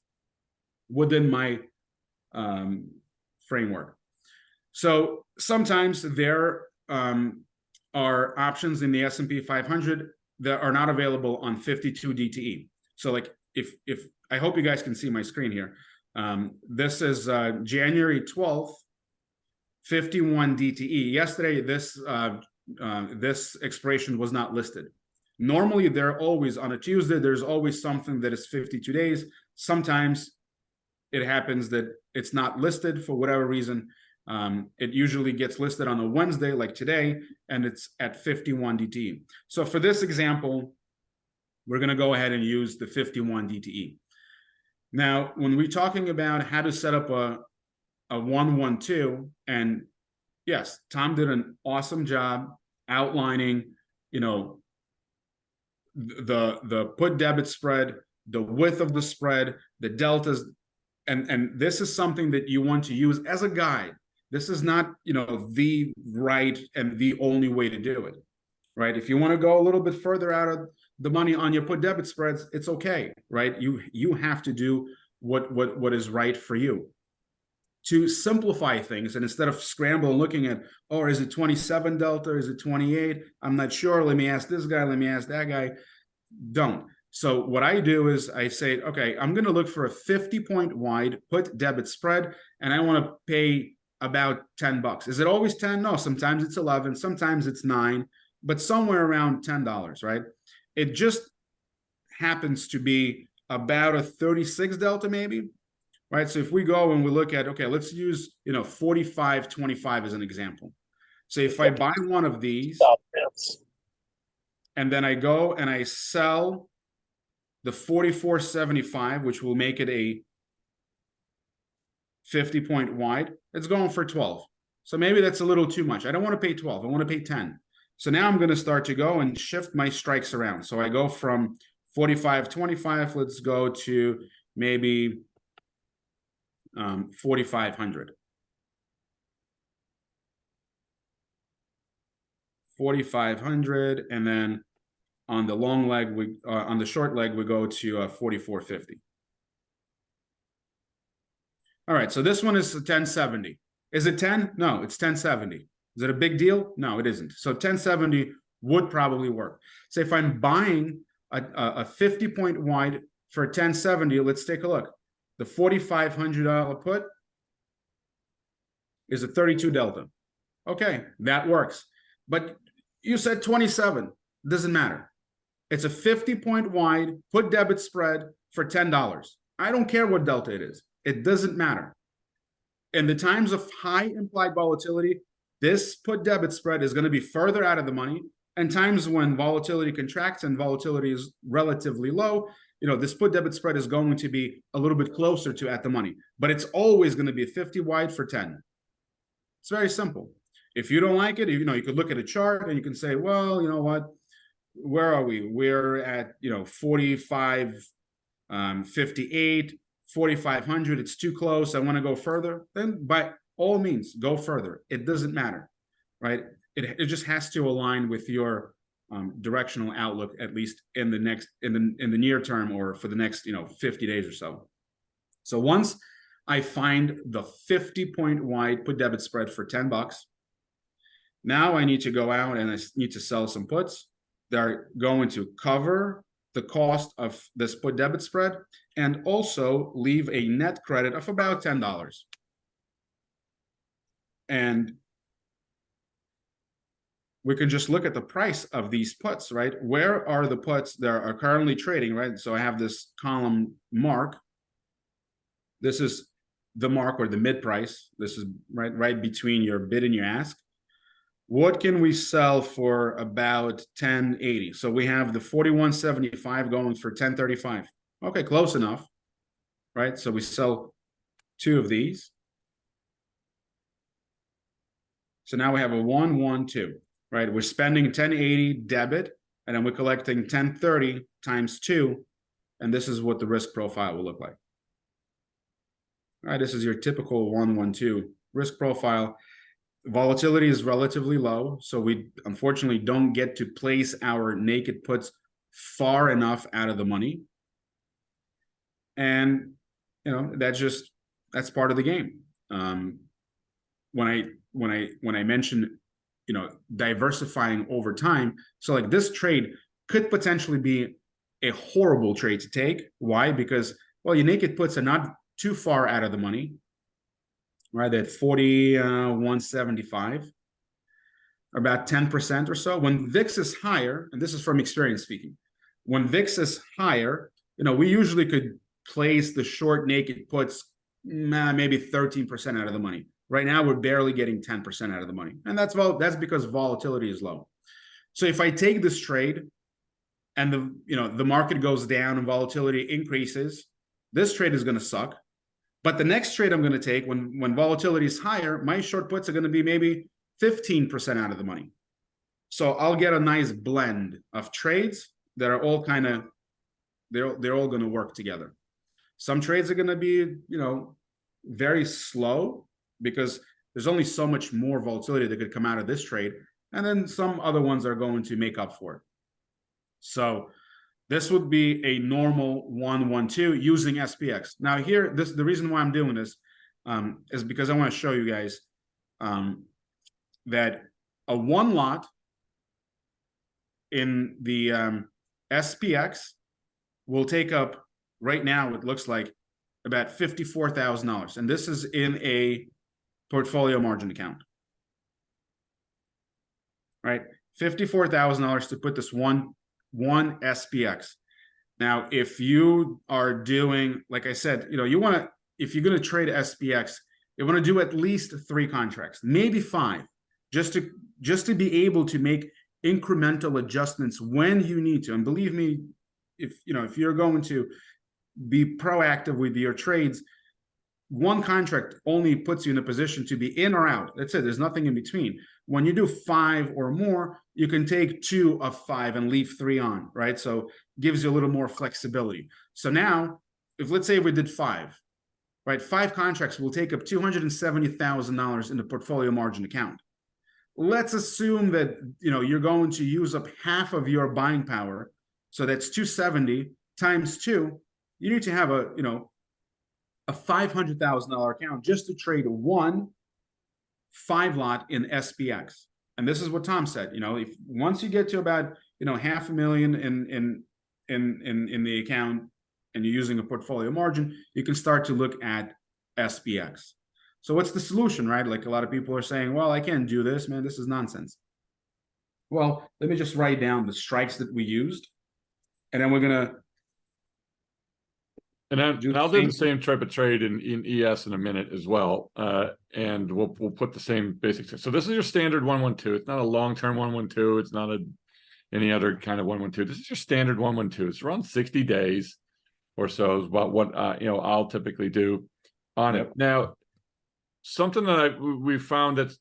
within my framework. So sometimes there are options in the S&P 500 that are not available on 52 DTE. So like if I hope you guys can see my screen here. This is January 12th, 51 DTE. Yesterday, this expiration was not listed. Normally, they're always on a Tuesday. There's always something that is 52 days. Sometimes it happens that it's not listed for whatever reason. It usually gets listed on a Wednesday, like today, and it's at 51 DTE. So for this example, we're going to go ahead and use the 51 DTE. Now, when we're talking about how to set up a 112, and yes, Tom did an awesome job outlining you know, the put debit spread, the width of the spread, the deltas, and this is something that you want to use as a guide. This is not, you know, the right and the only way to do it, right? If you want to go a little bit further out of the money on your put debit spreads, it's okay, right? You have to do what is right for you. To simplify things, and instead of scramble and looking at, oh, is it 27 delta, is it 28, I'm not sure, let me ask this guy, let me ask that guy. Don't. So what I do is I say, okay, I'm going to look for a 50-point wide put debit spread, and I want to pay about $10. Is it always 10? No, sometimes it's 11, sometimes it's 9, but somewhere around $10, right? It just happens to be about a 36 delta maybe, right? So if we go and we look at, okay, let's use, you know, 45.25 as an example. So if I buy one of these, and then I go and I sell the 44.75, which will make it a 50-point wide, it's going for 12. So maybe that's a little too much. I don't want to pay 12. I want to pay 10. So now I'm going to start to go and shift my strikes around. So I go from 45.25, let's go to maybe 4,500. 4,500, and then on the long leg, on the short leg, we go to 44.50. All right, so this one is 1070. Is it 10? No, it's 1070. Is it a big deal? No, it isn't. So 1070 would probably work. So if I'm buying a 50-point wide for 1070, let's take a look. The $4,500 put is a 32 delta. Okay, that works. But you said 27. Doesn't matter. It's a 50-point wide put debit spread for $10. I don't care what delta it is. It doesn't matter. In the times of high implied volatility, this put debit spread is going to be further out of the money. And times when volatility contracts and volatility is relatively low, you know, this put debit spread is going to be a little bit closer to at the money. But it's always going to be a 50 wide for 10. It's very simple. If you don't like it, you know, you could look at a chart and you can say, well, you know what, where are we? We're at, you know, 45, 58, 4,500. It's too close. I want to go further. Then by all means, go further. It doesn't matter, right? It just has to align with your directional outlook, at least in the near term, or for the next, you know, 50 days or so. So once I find the 50-point wide put debit spread for $10, now I need to go out and I need to sell some puts. They're going to cover the cost of this put debit spread and also leave a net credit of about $10. And we can just look at the price of these puts, right? Where are the puts that are currently trading, right? So I have this column mark. This is the mark or the mid price. This is right between your bid and your ask. What can we sell for about 1080? So we have the 41.75 going for 1035. Okay, close enough, right? So we sell two of these. So now we have a 112, right? We're spending 1080 debit, and then we're collecting 1030 times 2, and this is what the risk profile will look like. All right, this is your typical 112 risk profile. Volatility is relatively low, so we unfortunately don't get to place our naked puts far enough out of the money. And, you know, that's part of the game. When I mentioned, you know, diversifying over time, so like this trade could potentially be a horrible trade to take. Why? Because, well, your naked puts are not too far out of the money, right? At 41.75, about 10% or so. When VIX is higher, and this is from experience speaking, when VIX is higher, you know, we usually could place the short naked puts maybe 13% out of the money. Right now, we're barely getting 10% out of the money, and that's because volatility is low. So if I take this trade, and the market goes down and volatility increases, this trade is going to suck. But the next trade I'm going to take, when volatility is higher, my short puts are going to be maybe 15% out of the money. So I'll get a nice blend of trades that are all kind of, they're all going to work together. Some trades are going to be, very slow because there's only so much more volatility that could come out of this trade. And then some other ones are going to make up for it. So this would be a normal 1-1-2 using SPX. Now here, the reason why I'm doing this is because I want to show you guys that a one lot in the SPX will take up, right now it looks like, about $54,000. And this is in a portfolio margin account. Right? $54,000 to put this one SPX. Now, if you are doing, like I said, you want to, if you're going to trade SPX, you want to do at least 3 contracts, maybe 5, just to be able to make incremental adjustments when you need to. And believe me, if you're going to be proactive with your trades, 1 contract only puts you in a position to be in or out. That's it. There's nothing in between. When you do 5 or more, you can take 2 of 5 and leave 3 on, right? So gives you a little more flexibility. So now, if let's say we did 5, right? 5 contracts will take up $270,000 in the portfolio margin account. Let's assume that you're going to use up half of your buying power. So that's 270 times 2. You need to have a $500,000 account just to trade 1 5-lot in SPX. And this is what Tom said. If once you get to about $500,000 in the account and you're using a portfolio margin, you can start to look at SPX. So what's the solution, right? Like a lot of people are saying, well, I can't do this, man. This is nonsense. Well, let me just write down the strikes that we used, and then we're gonna. And I'll do the same type of trade in ES in a minute as well, and we'll put the same basics. So this is your standard 1-1-2. It's not a long-term 1-1-2. It's not any other kind of 1-1-2. This is your standard 1-1-2. It's around 60 days or so is about what I'll typically do on it. Now, something that we found that's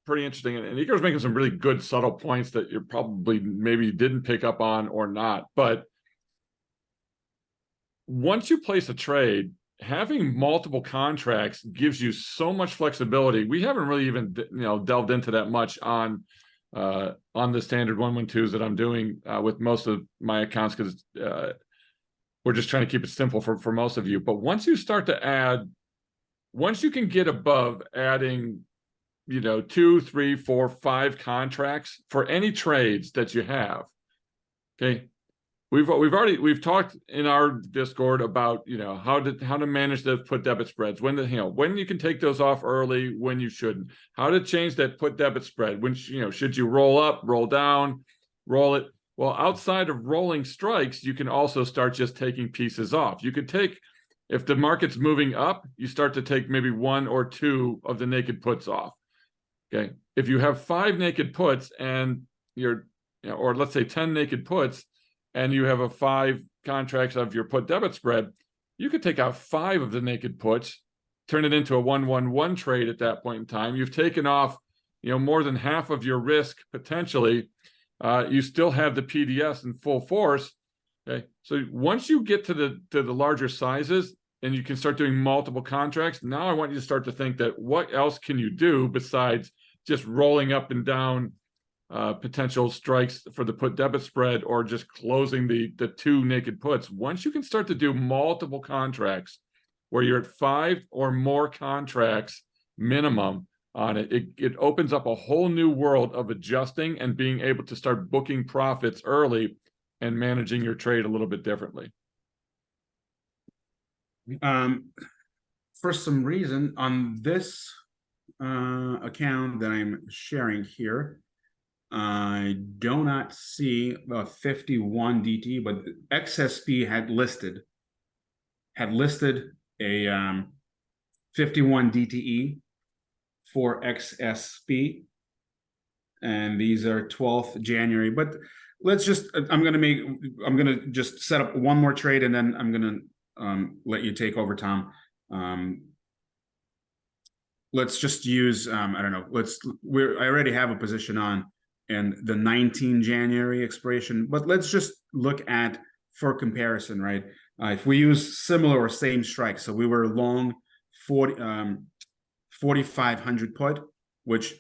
pretty interesting, and Igor's making some really good subtle points that you're probably maybe didn't pick up on or not, but once you place a trade, having multiple contracts gives you so much flexibility. We haven't really even delved into that much on the standard 1-1-2s that I'm doing with most of my accounts, because we're just trying to keep it simple for most of you. But once you start to add, once you can get above adding 2, 3, 4, 5 contracts for any trades that you have, okay. We've talked in our Discord about how to manage the put debit spreads, when you can take those off early, when you shouldn't, how to change that put debit spread, when should you roll up, roll down, roll it. Well, outside of rolling strikes, you can also start just taking pieces off. You could take, if the market's moving up, you start to take maybe 1 or 2 of the naked puts off. Okay, if you have 5 naked puts and or let's say 10 naked puts, and you have 5 contracts of your put debit spread, you could take out 5 of the naked puts, turn it into a 1-1-1 trade at that point in time. You've taken off, more than half of your risk potentially. You still have the PDS in full force. Okay, so once you get to the larger sizes and you can start doing multiple contracts, now I want you to start to think that what else can you do besides just rolling up and down potential strikes for the put debit spread, or just closing the 2 naked puts. Once you can start to do multiple contracts where you're at 5 or more contracts minimum on it, it opens up a whole new world of adjusting and being able to start booking profits early and managing your trade a little bit differently. For some reason on this account that I'm sharing here, I do not see a 51 DT, but XSP had listed a 51 DTE for XSP, and these are 12th January. But let's just, I'm gonna just set up one more trade, and then I'm gonna let you take over, Tom. Let's just use I don't know. I already have a position on and the 19 January expiration. But let's just look at, for comparison, right? If we use similar or same strike, so we were long 4,500 put, which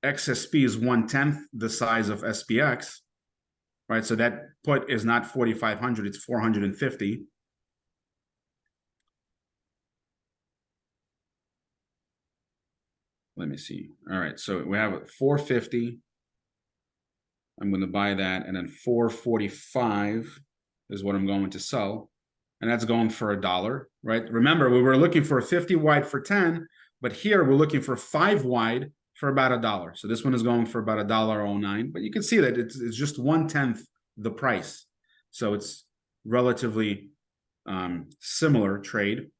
XSP is 1/10 the size of SPX, right? So that put is not 4,500, it's 450. Let me see. All right, so we have 450. I'm going to buy that, and then 445 is what I'm going to sell, and that's going for $1, right? Remember, we were looking for a 50 wide for 10, but here we're looking for 5 wide for about $1. So this one is going for about $1.09, but you can see that it's just 1/10 the price. So it's relatively similar trade.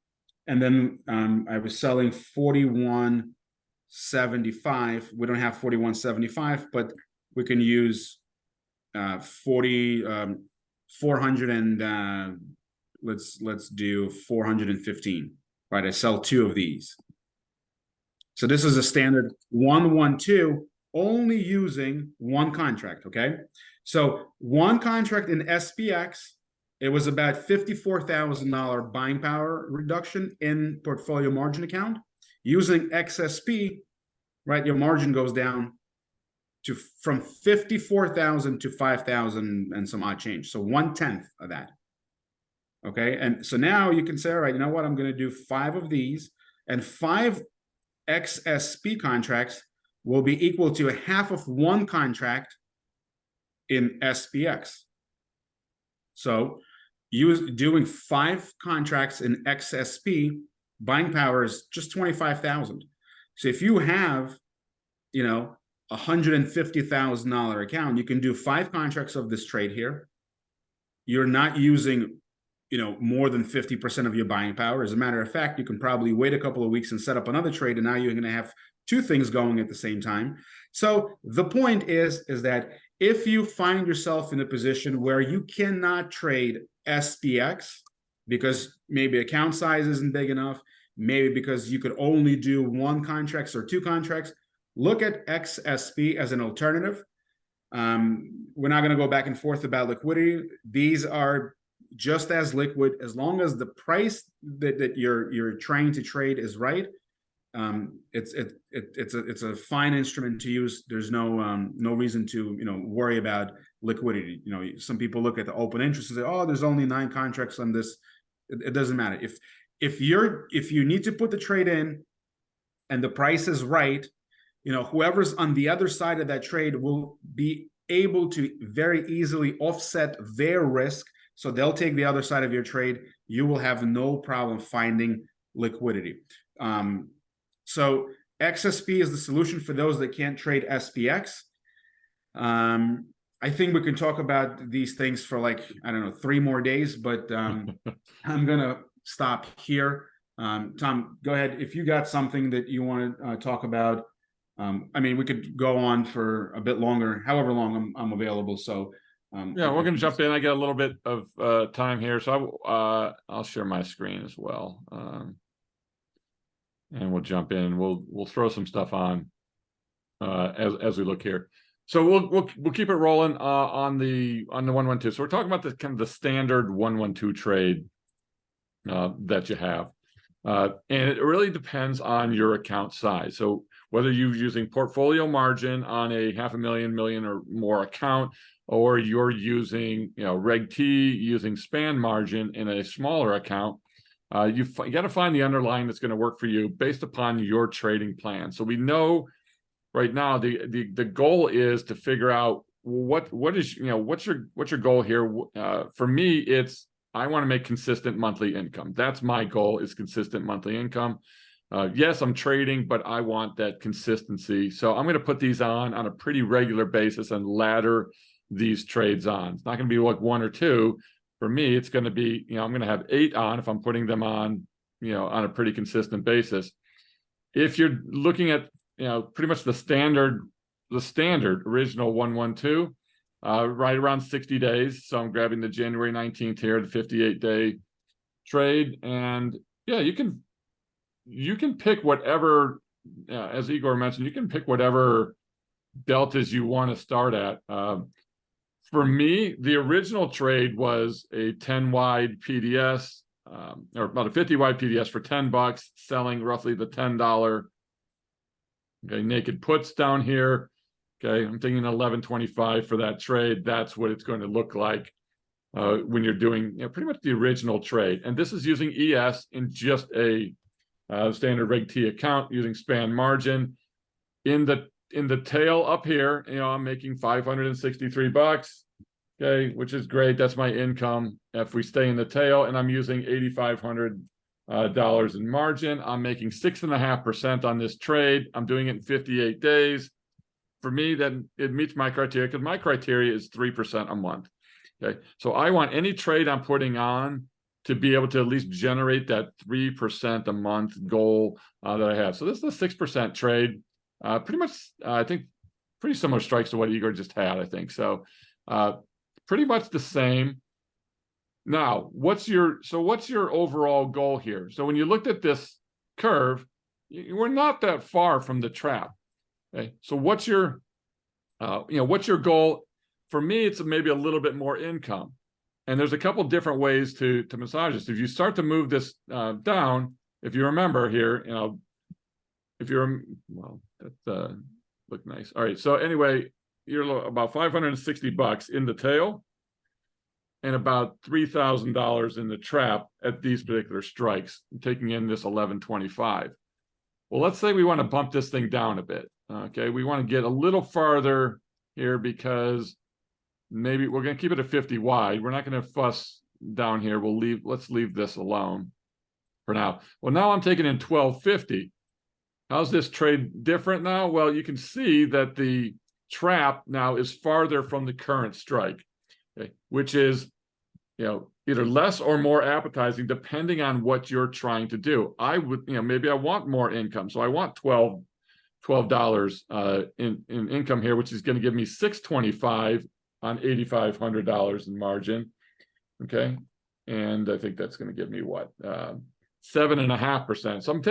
And then I was selling 41.75. We don't have 41.75, but we can use 400 and let's do 415, right? I sell 2 of these. So this is a standard 112, only using 1 contract, okay? So 1 contract in SPX, it was about $54,000 buying power reduction in portfolio margin account. Using XSP, right, your margin goes down to from 54,000 to 5,000 and some odd change. So 1/10 of that. Okay, and so now you can say, all right, you know what? I'm going to do 5 of these, and 5 XSP contracts will be equal to half of 1 contract in SPX. So doing 5 contracts in XSP, buying power is just 25,000. So if you have, you know, $150,000 account, you can do 5 contracts of this trade here. You're not using, you know, more than 50% of your buying power. As a matter of fact, you can probably wait a couple of weeks and set up another trade, and now you're going to have 2 things going at the same time. So the point is that if you find yourself in a position where you cannot trade SPX because maybe account size isn't big enough, maybe because you could only do 1 contracts or 2 contracts, look at XSP as an alternative. We're not going to go back and forth about liquidity. These are just as liquid as long as the price that you're trying to trade is right. It's a fine instrument to use. There's no reason to worry about liquidity. Some people look at the open interest and say, oh, there's only 9 contracts on this. It doesn't matter. If you need to put the trade in and the price is right, whoever's on the other side of that trade will be able to very easily offset their risk. So they'll take the other side of your trade. You will have no problem finding liquidity. So XSP is the solution for those that can't trade SPX. I think we can talk about these things for 3 more days, but I'm gonna stop here. Tom, go ahead. If you got something that you want to talk about, we could go on for a bit longer, however long I'm available. So yeah, we're going to jump in. I get a little bit of time here, so I'll share my screen as well, and we'll jump in. We'll throw some stuff on as we look here. So we'll keep it rolling on the 112. So we're talking about the kind of the standard 112 trade that you have, and it really depends on your account size. So whether you're using portfolio margin on a $500,000, million or more account, or you're using Reg T, using span margin in a smaller account, you got to find the underlying that's going to work for you based upon your trading plan. So we know right now the goal is to figure out what's your goal here. For me, it's I want to make consistent monthly income. That's my goal, is consistent monthly income. Yes, I'm trading, but I want that consistency. So I'm going to put these on a pretty regular basis and ladder these trades on. It's not going to be like 1 or 2. For me, it's going to be, I'm going to have 8 on if I'm putting them on, on a pretty consistent basis. If you're looking at, pretty much the standard original 112, right around 60 days. So I'm grabbing the January 19th here, the 58-day trade. And yeah, you can pick whatever, as Igor mentioned, you can pick whatever deltas you want to start at. For me, the original trade was a 10 wide PDS, or about a 50 wide PDS for $10, selling roughly the $10. Okay, naked puts down here. Okay, I'm thinking 11.25 for that trade. That's what it's going to look like when you're doing, pretty much the original trade. And this is using ES in just a standard Reg T account using span margin. In the tail up here, I'm making $563. Okay, which is great. That's my income. If we stay in the tail and I'm using $8,500 in margin, I'm making 6.5% on this trade. I'm doing it in 58 days. For me, then it meets my criteria, because my criteria is 3% a month. Okay, so I want any trade I'm putting on to be able to at least generate that 3% a month goal that I have. So this is a 6% trade. Pretty much, I think, pretty similar strikes to what Igor just had, I think. So pretty much the same. Now, what's your overall goal here? So when you looked at this curve, we're not that far from the trap. Okay, so what's your goal? For me, it's maybe a little bit more income. And there's a couple different ways to massage this. If you start to move this down, if you remember here, that look nice. All right, so anyway, you're about $560 in the tail and about $3,000 in the trap at these particular strikes, taking in this 11.25. Well, let's say we want to bump this thing down a bit. Okay, we want to get a little farther here because maybe we're going to keep it at 50 wide. We're not going to fuss down here. Let's leave this alone for now. Well, now I'm taking in 12.50. How's this trade different now? Well, you can see that the trap now is farther from the current strike, okay, which is, either less or more appetizing depending on what you're trying to do. I would, maybe I want more income, so I want $12 in income here, which is going to give me $625 on $8,500 in margin. Okay, and I think that's going to give me what, 7.5%. So I'm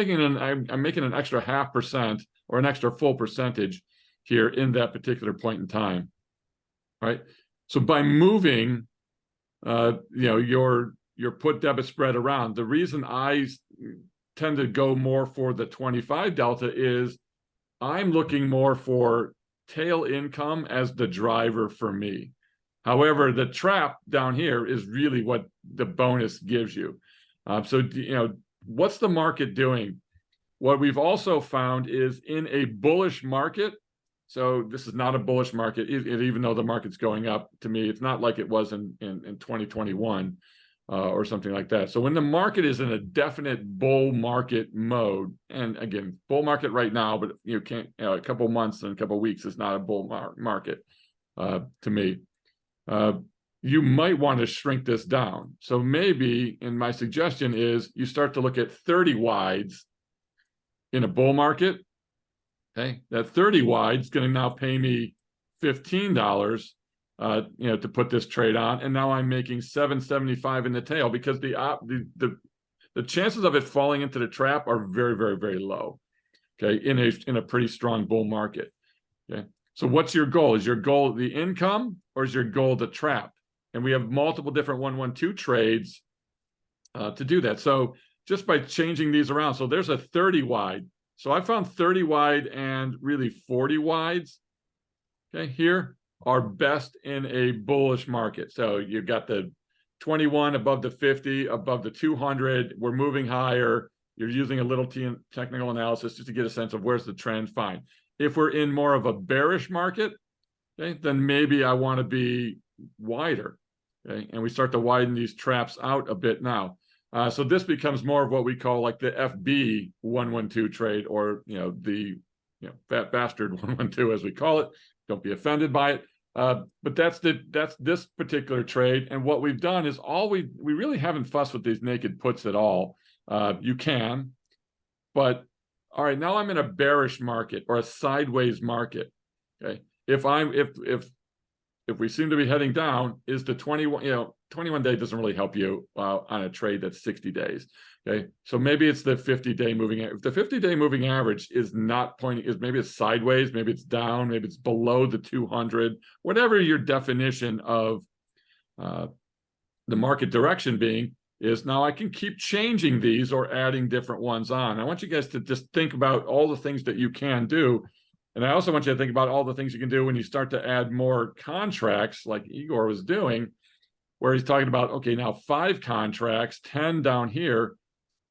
making an extra 0.5% or an extra full percentage here in that particular point in time, right? So by moving, your put debit spread around, the reason I tend to go more for the 25 delta is I'm looking more for tail income as the driver for me. However, the trap down here is really what the bonus gives you. So, what's the market doing? What we've also found is in a bullish market, so this is not a bullish market, even though the market's going up, to me, it's not like it was in 2021 or something like that. So when the market is in a definite bull market mode, and again, bull market right now, but you can't, a couple months and a couple weeks is not a bull market to me. You might want to shrink this down. So maybe, and my suggestion is you start to look at 30 wides in a bull market. Okay, that 30 wide is going to now pay me $15, to put this trade on, and now I'm making $7.75 in the tail because the chances of it falling into the trap are very, very, very low. Okay, in a pretty strong bull market. Okay, so what's your goal? Is your goal the income or is your goal the trap? And we have multiple different 1-1-2 trades to do that. So just by changing these around, so there's a 30 wide. So I found 30 wide and really 40 wides, okay, here are best in a bullish market. So you've got the 21 above the 50, above the 200. We're moving higher. You're using a little technical analysis just to get a sense of where's the trend. Fine. If we're in more of a bearish market, okay, then maybe I want to be wider. Okay, and we start to widen these traps out a bit now. So this becomes more of what we call like the FB 1-1-2 trade, or the fat bastard 1-1-2 as we call it. Don't be offended by it. But that's this particular trade. And what we've done is we really haven't fussed with these naked puts at all. You can, but all right, now I'm in a bearish market or a sideways market. Okay, if if we seem to be heading down, is the 21 day doesn't really help you on a trade that's 60 days. Okay, so maybe it's the 50-day moving. If the 50-day moving average is not pointing, is maybe it's sideways, maybe it's down, maybe it's below the 200, whatever your definition of the market direction being is. Now I can keep changing these or adding different ones on. I want you guys to just think about all the things that you can do. And I also want you to think about all the things you can do when you start to add more contracts like Igor was doing, where he's talking about, okay, now 5 contracts, 10 down here.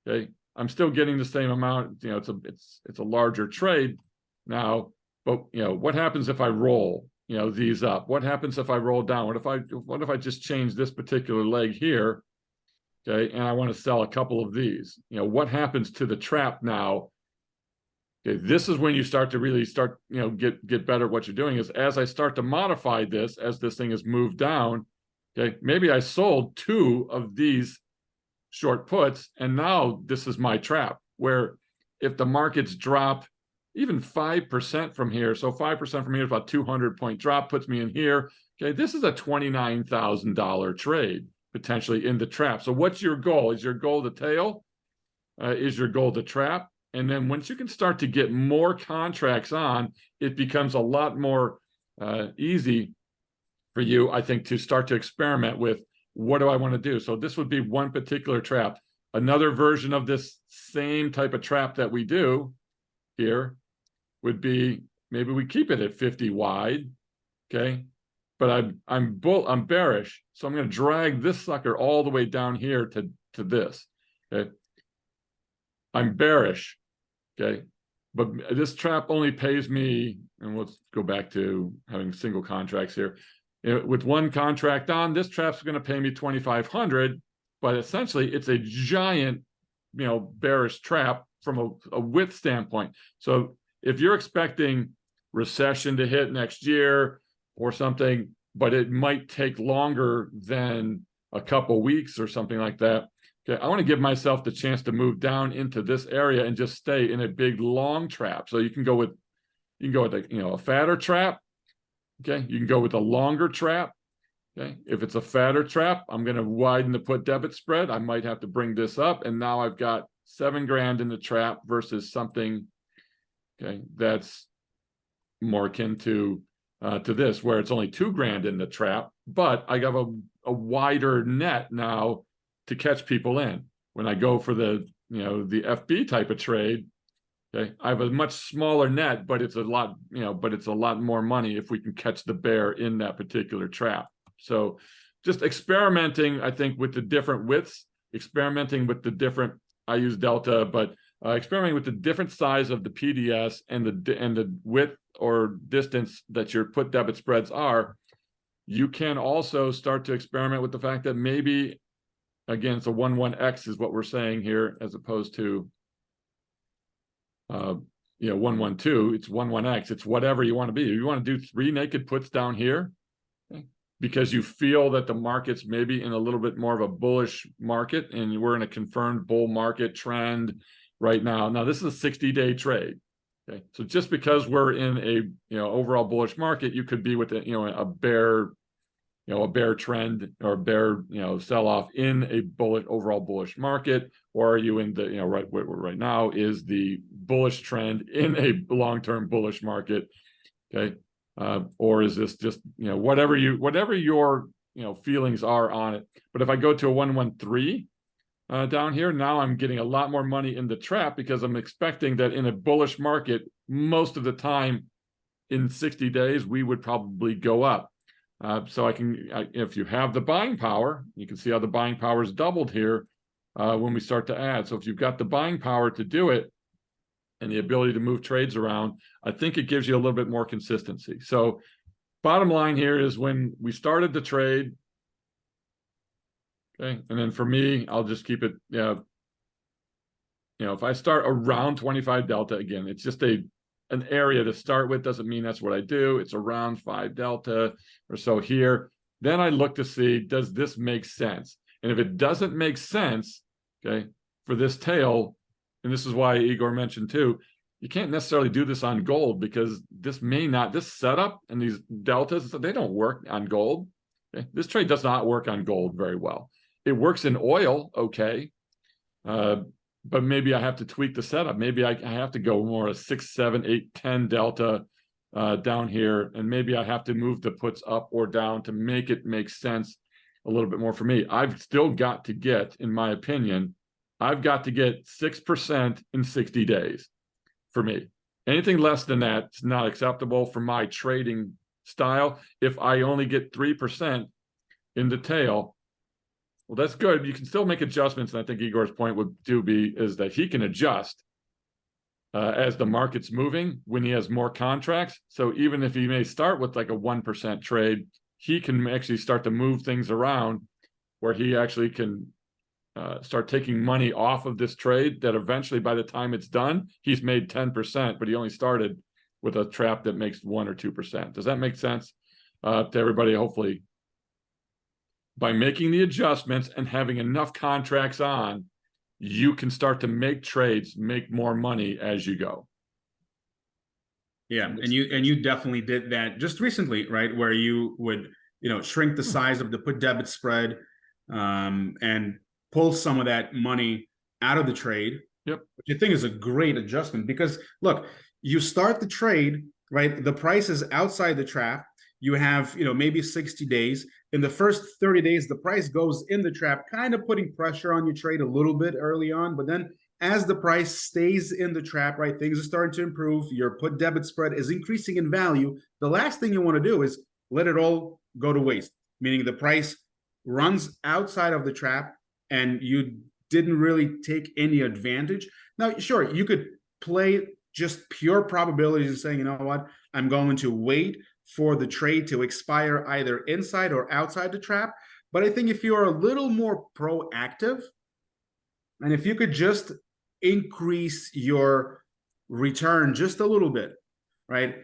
Okay, I'm still getting the same amount. It's a larger trade now, but what happens if I roll these up? What happens if I roll down? What if I just change this particular leg here? Okay, and I want to sell a couple of these. What happens to the trap now? Okay, this is when you start to really get better at what you're doing. Is as I start to modify this, as this thing has moved down. Okay, maybe I sold 2 of these short puts, and now this is my trap, where if the markets drop even 5% from here, so 5% from here is about 200-point drop, puts me in here. Okay, this is a $29,000 trade potentially in the trap. So what's your goal? Is your goal the tail? Is your goal the trap? And then once you can start to get more contracts on, it becomes a lot more easy for you, I think, to start to experiment with, what do I want to do? So this would be one particular trap. Another version of this same type of trap that we do here would be, maybe we keep it at 50 wide, okay? But I'm bearish, so I'm going to drag this sucker all the way down here to this, okay? I'm bearish, okay? But this trap only pays me, and let's go back to having single contracts here. With one contract on, this trap's going to pay me 2,500, but essentially it's a giant, bearish trap from a width standpoint. So if you're expecting recession to hit next year or something, but it might take longer than a couple weeks or something like that, okay, I want to give myself the chance to move down into this area and just stay in a big long trap. So you can go with a fatter trap. Okay, you can go with a longer trap. Okay, if it's a fatter trap, I'm going to widen the put debit spread. I might have to bring this up, and now I've got $7,000 in the trap versus something, okay, that's more akin to this, where it's only $2,000 in the trap, but I got a wider net now to catch people in. When I go for the FB type of trade, okay, I have a much smaller net, but it's a lot, but it's a lot more money if we can catch the bear in that particular trap. So just experimenting, I think, with the different widths, experimenting with the different, I use delta, but experimenting with the different size of the PDS and the width or distance that your put debit spreads are. You can also start to experiment with the fact that maybe, again, it's a 1-1x is what we're saying here, as opposed to 1-1-2, it's 1-1x, it's whatever you want to be. You want to do 3 naked puts down here, okay, because you feel that the market's maybe in a little bit more of a bullish market, and we're in a confirmed bull market trend right now. Now, this is a 60-day trade. Okay, so just because we're in a overall bullish market, you could be with a bear, a bear trend or bear sell off in a overall bullish market, or are you in the right now is the bullish trend in a long-term bullish market, okay, or is this just whatever your feelings are on it. But if I go to a 1-1-3 down here, now I'm getting a lot more money in the trap, because I'm expecting that in a bullish market, most of the time in 60 days we would probably go up. So if you have the buying power, you can see how the buying power is doubled here when we start to add. So if you've got the buying power to do it and the ability to move trades around, I think it gives you a little bit more consistency. So bottom line here is, when we started the trade, okay, and then for me, I'll just keep it, if I start around 25 delta, again, it's just an area to start with, doesn't mean that's what I do. It's around 5 delta or so here. Then I look to see, does this make sense? And if it doesn't make sense, okay, for this tail, and this is why Igor mentioned too, you can't necessarily do this on gold because this setup and these deltas, they don't work on gold. Okay? This trade does not work on gold very well. It works in oil, okay. But maybe I have to tweak the setup. Maybe I have to go more a 6, 7, 8, 10 delta down here. And maybe I have to move the puts up or down to make it make sense a little bit more for me. I've still got to get, in my opinion, I've got to get 6% in 60 days for me. Anything less than that is not acceptable for my trading style. If I only get 3% in the tail, well, that's good. You can still make adjustments. And I think Igor's point is that he can adjust as the market's moving when he has more contracts. So even if he may start with like a 1% trade, he can actually start to move things around where he actually can start taking money off of this trade that eventually by the time it's done, he's made 10%, but he only started with a trap that makes 1 or 2%. Does that make sense to everybody? Hopefully. By making the adjustments and having enough contracts on, you can start to make trades, make more money as you go. Yeah, and you definitely did that just recently, right? Where you would, shrink the size of the put debit spread, and pull some of that money out of the trade. Yep. Which I think is a great adjustment because look, you start the trade, right? The price is outside the trap. You have, maybe 60 days. In the first 30 days, the price goes in the trap, kind of putting pressure on your trade a little bit early on. But then as the price stays in the trap, right, things are starting to improve. Your put debit spread is increasing in value. The last thing you want to do is let it all go to waste, meaning the price runs outside of the trap and you didn't really take any advantage. Now, sure, you could play just pure probabilities and saying, you know what, I'm going to wait for the trade to expire either inside or outside the trap. But I think if you are a little more proactive, and if you could just increase your return just a little bit, right?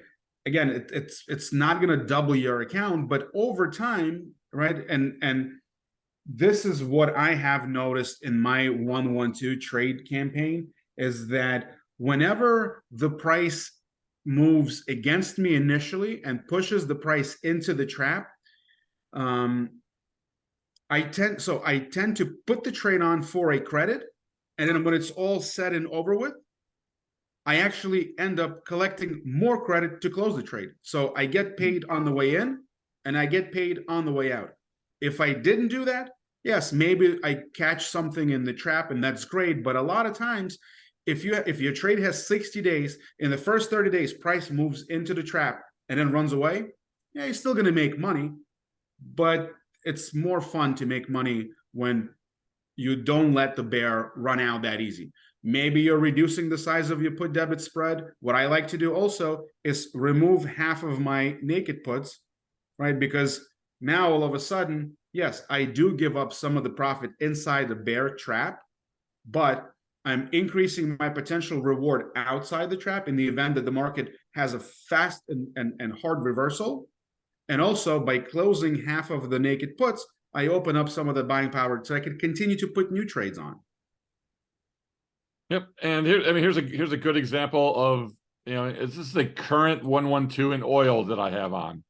Again, it's not going to double your account, but over time, right? And this is what I have noticed in my 112 trade campaign is that whenever the price moves against me initially and pushes the price into the trap, I tend to put the trade on for a credit, and then when it's all said and over with, I actually end up collecting more credit to close the trade. So I get paid on the way in and I get paid on the way out. If I didn't do that, yes, maybe I catch something in the trap and that's great. But a lot of times, if your trade has 60 days, in the first 30 days, price moves into the trap and then runs away, yeah, you're still going to make money. But it's more fun to make money when you don't let the bear run out that easy. Maybe you're reducing the size of your put debit spread. What I like to do also is remove half of my naked puts, right? Because now all of a sudden, yes, I do give up some of the profit inside the bear trap, but I'm increasing my potential reward outside the trap in the event that the market has a fast and hard reversal. And also by closing half of the naked puts, I open up some of the buying power so I can continue to put new trades on. Yep, and here's a good example of this is the current 112 in oil that I have on.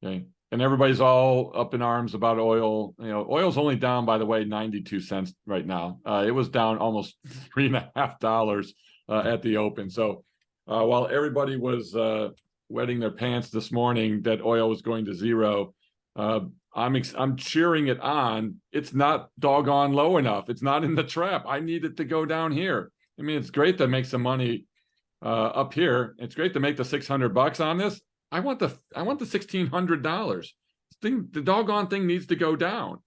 Okay, and everybody's all up in arms about oil. Oil's only down, by the way, 92 cents right now. It was down almost $3.50 at the open. So while everybody was wetting their pants this morning that oil was going to zero, I'm cheering it on. It's not doggone low enough. It's not in the trap. I need it to go down here. I mean, it's great to make some money up here. It's great to make the $600 on this. I want the $1,600. The doggone thing needs to go down.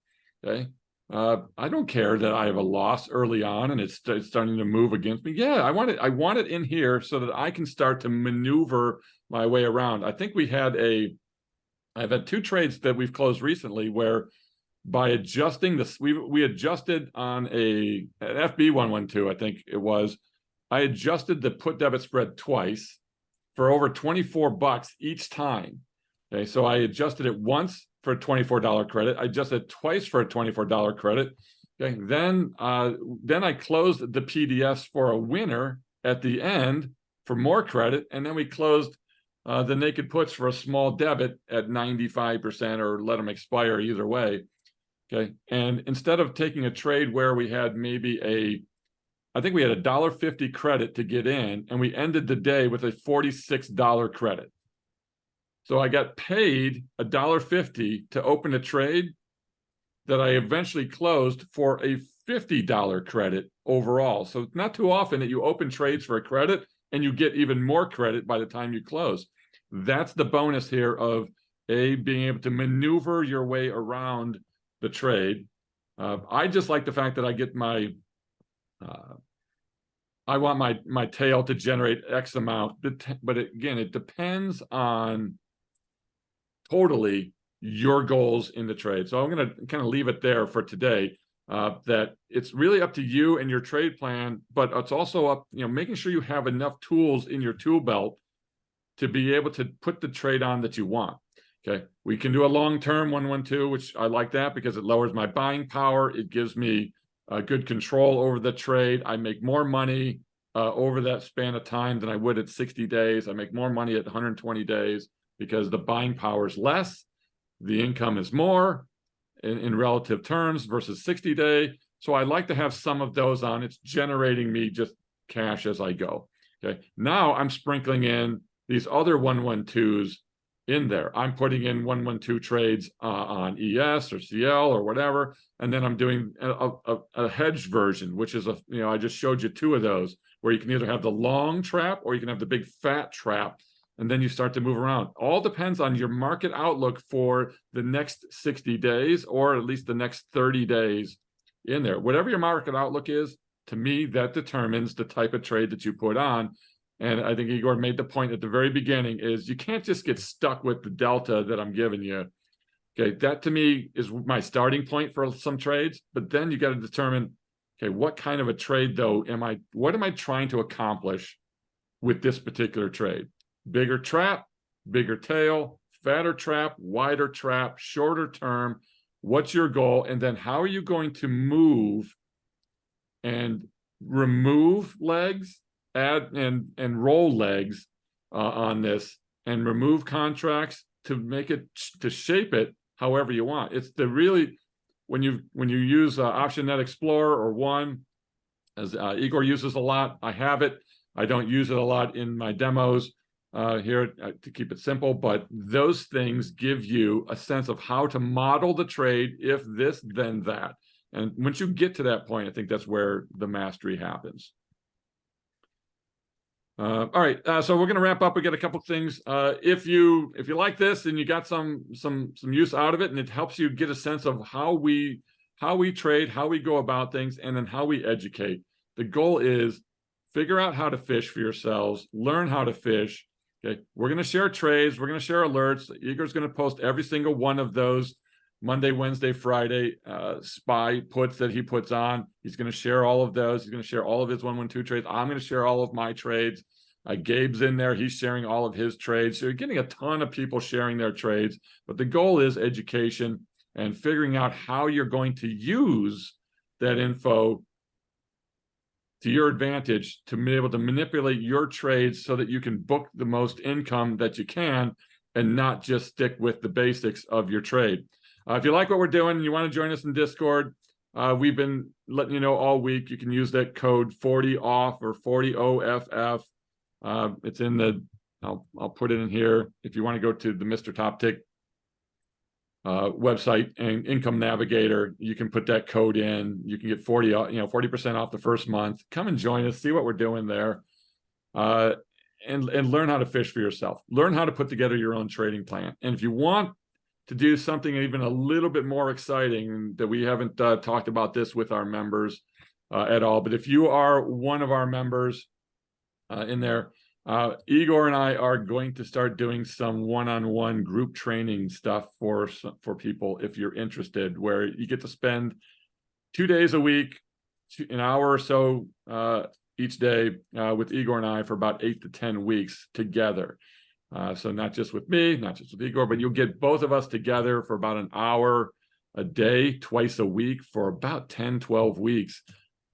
Okay. I don't care that I have a loss early on and it's starting to move against me. Yeah, I want it in here so that I can start to maneuver my way around. I think I've had two trades that we've closed recently where by adjusting this, we adjusted on an FB 112, I think it was. I adjusted the put debit spread twice for over $24 each time. Okay, so I adjusted it once for a $24 credit. I adjusted it twice for a $24 credit. Okay, then I closed the PDS for a winner at the end for more credit, and then we closed the naked puts for a small debit at 95% or let them expire either way. Okay. And instead of taking a trade where we had maybe I think we had $1.50 credit to get in, and we ended the day with a $46 credit. So I got paid $1.50 to open a trade that I eventually closed for a $50 credit overall. So it's not too often that you open trades for a credit and you get even more credit by the time you close. That's the bonus here of being able to maneuver your way around the trade. I just like the fact that I get I want my tail to generate X amount, but again, it depends on totally your goals in the trade. So I'm going to kind of leave it there for today, that it's really up to you and your trade plan, but it's also up, making sure you have enough tools in your tool belt to be able to put the trade on that you want. Okay, we can do a long-term 112, which I like that because it lowers my buying power. It gives me good control over the trade. I make more money over that span of time than I would at 60 days. I make more money at 120 days because the buying power is less, the income is more in relative terms versus 60-day. So I like to have some of those on. It's generating me just cash as I go. Okay, now I'm sprinkling in these other 112s in there. I'm putting in 112 trades on ES or CL or whatever, and then I'm doing a hedged version, which is I just showed you two of those, where you can either have the long trap or you can have the big fat trap, and then you start to move around. All depends on your market outlook for the next 60 days, or at least the next 30 days in there. Whatever your market outlook is, to me, that determines the type of trade that you put on. And I think Igor made the point at the very beginning is you can't just get stuck with the delta that I'm giving you. Okay, that to me is my starting point for some trades, but then you got to determine, okay, what kind of a trade though what am I trying to accomplish with this particular trade? Bigger trap, bigger tail, fatter trap, wider trap, shorter term. What's your goal? And then how are you going to move and remove legs, add and roll legs on this, and remove contracts to make it, to shape it however you want. It's the really, when you use Option Net Explorer or One, as Igor uses a lot, I have it. I don't use it a lot in my demos here to keep it simple, but those things give you a sense of how to model the trade, if this, then that. And once you get to that point, I think that's where the mastery happens. All right, so we're going to wrap up. We got a couple things. If you like this and you got some use out of it, and it helps you get a sense of how we trade, how we go about things, and then how we educate. The goal is figure out how to fish for yourselves, learn how to fish. Okay, we're going to share trades, we're going to share alerts. Igor's going to post every single one of those Monday, Wednesday, Friday SPY puts that he puts on. He's going to share all of those. He's going to share all of his 112 trades. I'm going to share all of my trades. Gabe's in there. He's sharing all of his trades. So you're getting a ton of people sharing their trades. But the goal is education and figuring out how you're going to use that info to your advantage to be able to manipulate your trades so that you can book the most income that you can and not just stick with the basics of your trade. If you like what we're doing and you want to join us in Discord, we've been letting you know all week. You can use that code 40OFF or 40OFF. It's in the, I'll put it in here. If you want to go to the Mr. Top Tick website and Income Navigator, you can put that code in. You can get 40% off the first month. Come and join us, see what we're doing there, and learn how to fish for yourself. Learn how to put together your own trading plan. And if you want to do something even a little bit more exciting, that we haven't talked about this with our members at all, but if you are one of our members in there, Igor and I are going to start doing some one-on-one group training stuff for people if you're interested, where you get to spend 2 days a week, an hour or so each day with Igor and I for about 8 to 10 weeks together. So not just with me, not just with Igor, but you'll get both of us together for about an hour a day, twice a week for about 10, 12 weeks,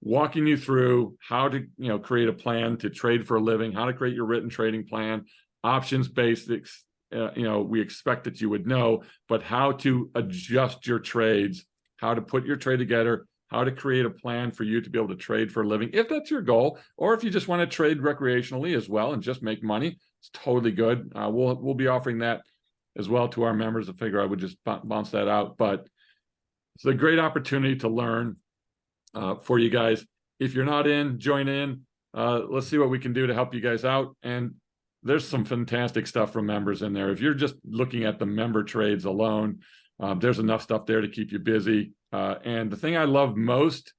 walking you through how to, create a plan to trade for a living, how to create your written trading plan, options basics, we expect that you would know, but how to adjust your trades, how to put your trade together, how to create a plan for you to be able to trade for a living, if that's your goal, or if you just want to trade recreationally as well and just make money, it's totally good. We'll be offering that as well to our members. I figure I would just bounce that out, but it's a great opportunity to learn for you guys. If you're not in, join in. Let's see what we can do to help you guys out. And there's some fantastic stuff from members in there. If you're just looking at the member trades alone, there's enough stuff there to keep you busy. And the thing I love most,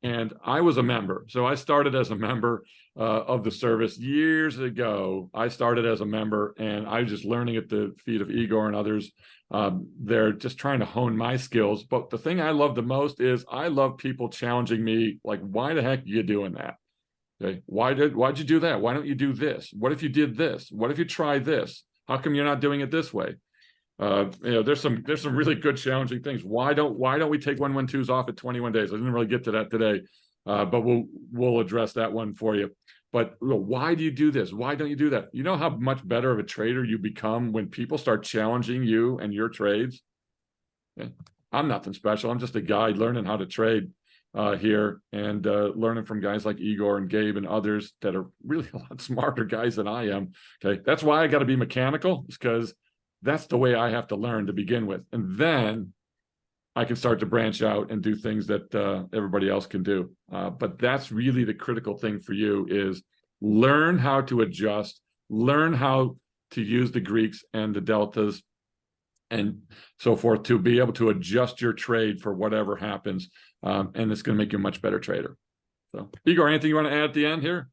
and I was a member, so I started as a member of the service years ago. I started as a member, and I was just learning at the feet of Igor and others. They're just trying to hone my skills. But the thing I love the most is I love people challenging me, like, why the heck are you doing that? Okay, why'd you do that? Why don't you do this? What if you did this? What if you try this? How come you're not doing it this way? There's some really good challenging things. Why don't we take 112s off at 21 days? I didn't really get to that today, but we'll address that one for you. But why do you do this? Why don't you do that? You know how much better of a trader you become when people start challenging you and your trades? Okay. I'm nothing special. I'm just a guy learning how to trade here, and learning from guys like Igor and Gabe and others that are really a lot smarter guys than I am. Okay, that's why I got to be mechanical, is because that's the way I have to learn to begin with, and then I can start to branch out and do things that everybody else can do. But that's really the critical thing for you, is learn how to adjust, learn how to use the Greeks and the deltas and so forth to be able to adjust your trade for whatever happens. And it's going to make you a much better trader. So, Igor, anything you want to add at the end here?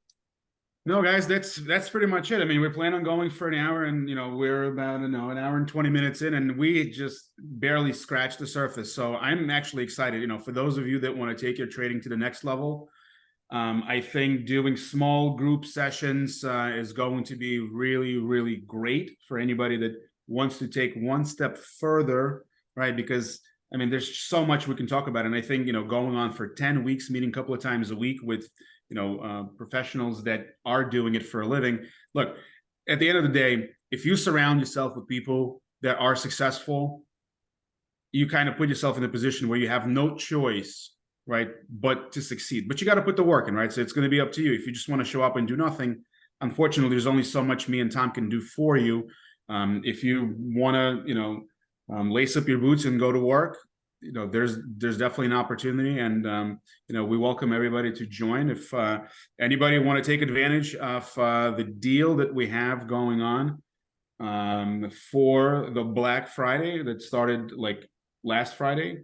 No, guys, that's pretty much it. I mean, we plan on going for an hour, and we're about an hour and 20 minutes in, and we just barely scratched the surface. So I'm actually excited. For those of you that want to take your trading to the next level, I think doing small group sessions is going to be really, really great for anybody that wants to take one step further, right? Because I mean, there's so much we can talk about. And I think, going on for 10 weeks, meeting a couple of times a week with, professionals that are doing it for a living. Look, at the end of the day, if you surround yourself with people that are successful, you kind of put yourself in a position where you have no choice, right, but to succeed. But you got to put the work in, right? So it's going to be up to you. If you just want to show up and do nothing, unfortunately, there's only so much me and Tom can do for you. If you want to, lace up your boots and go to work, there's definitely an opportunity, and we welcome everybody to join. If anybody want to take advantage of the deal that we have going on for the Black Friday that started like last Friday,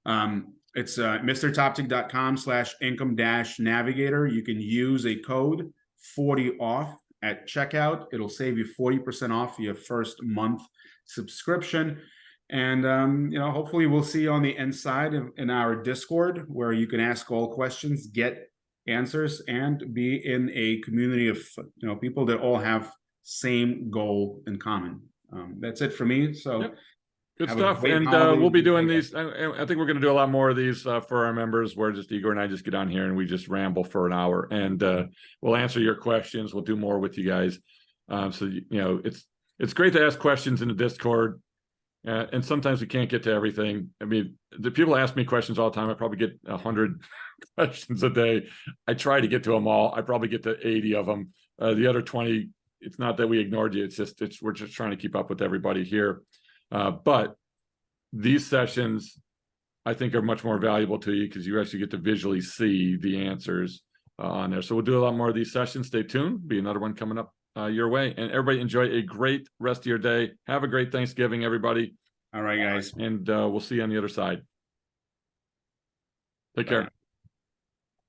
it's mrtoptic.com/income-navigator. You can use a code 40 off at checkout. It'll save you 40% off your first month subscription. And hopefully we'll see you on the inside in our Discord, where you can ask all questions, get answers, and be in a community of people that all have same goal in common. That's it for me. So yep. Good stuff. And we'll be doing these. I think we're going to do a lot more of these for our members, where just Igor and I just get on here and we just ramble for an hour, and we'll answer your questions. We'll do more with you guys. So it's great to ask questions in the Discord. And sometimes we can't get to everything. I mean, the people ask me questions all the time. I probably get 100 questions a day. I try to get to them all. I probably get to 80 of them. The other 20, it's not that we ignored you. We're just trying to keep up with everybody here. But these sessions, I think, are much more valuable to you because you actually get to visually see the answers on there. So we'll do a lot more of these sessions. Stay tuned. Be another one coming up your way. And everybody enjoy a great rest of your day. Have a great Thanksgiving, everybody. All right, guys. And we'll see you on the other side. Take care.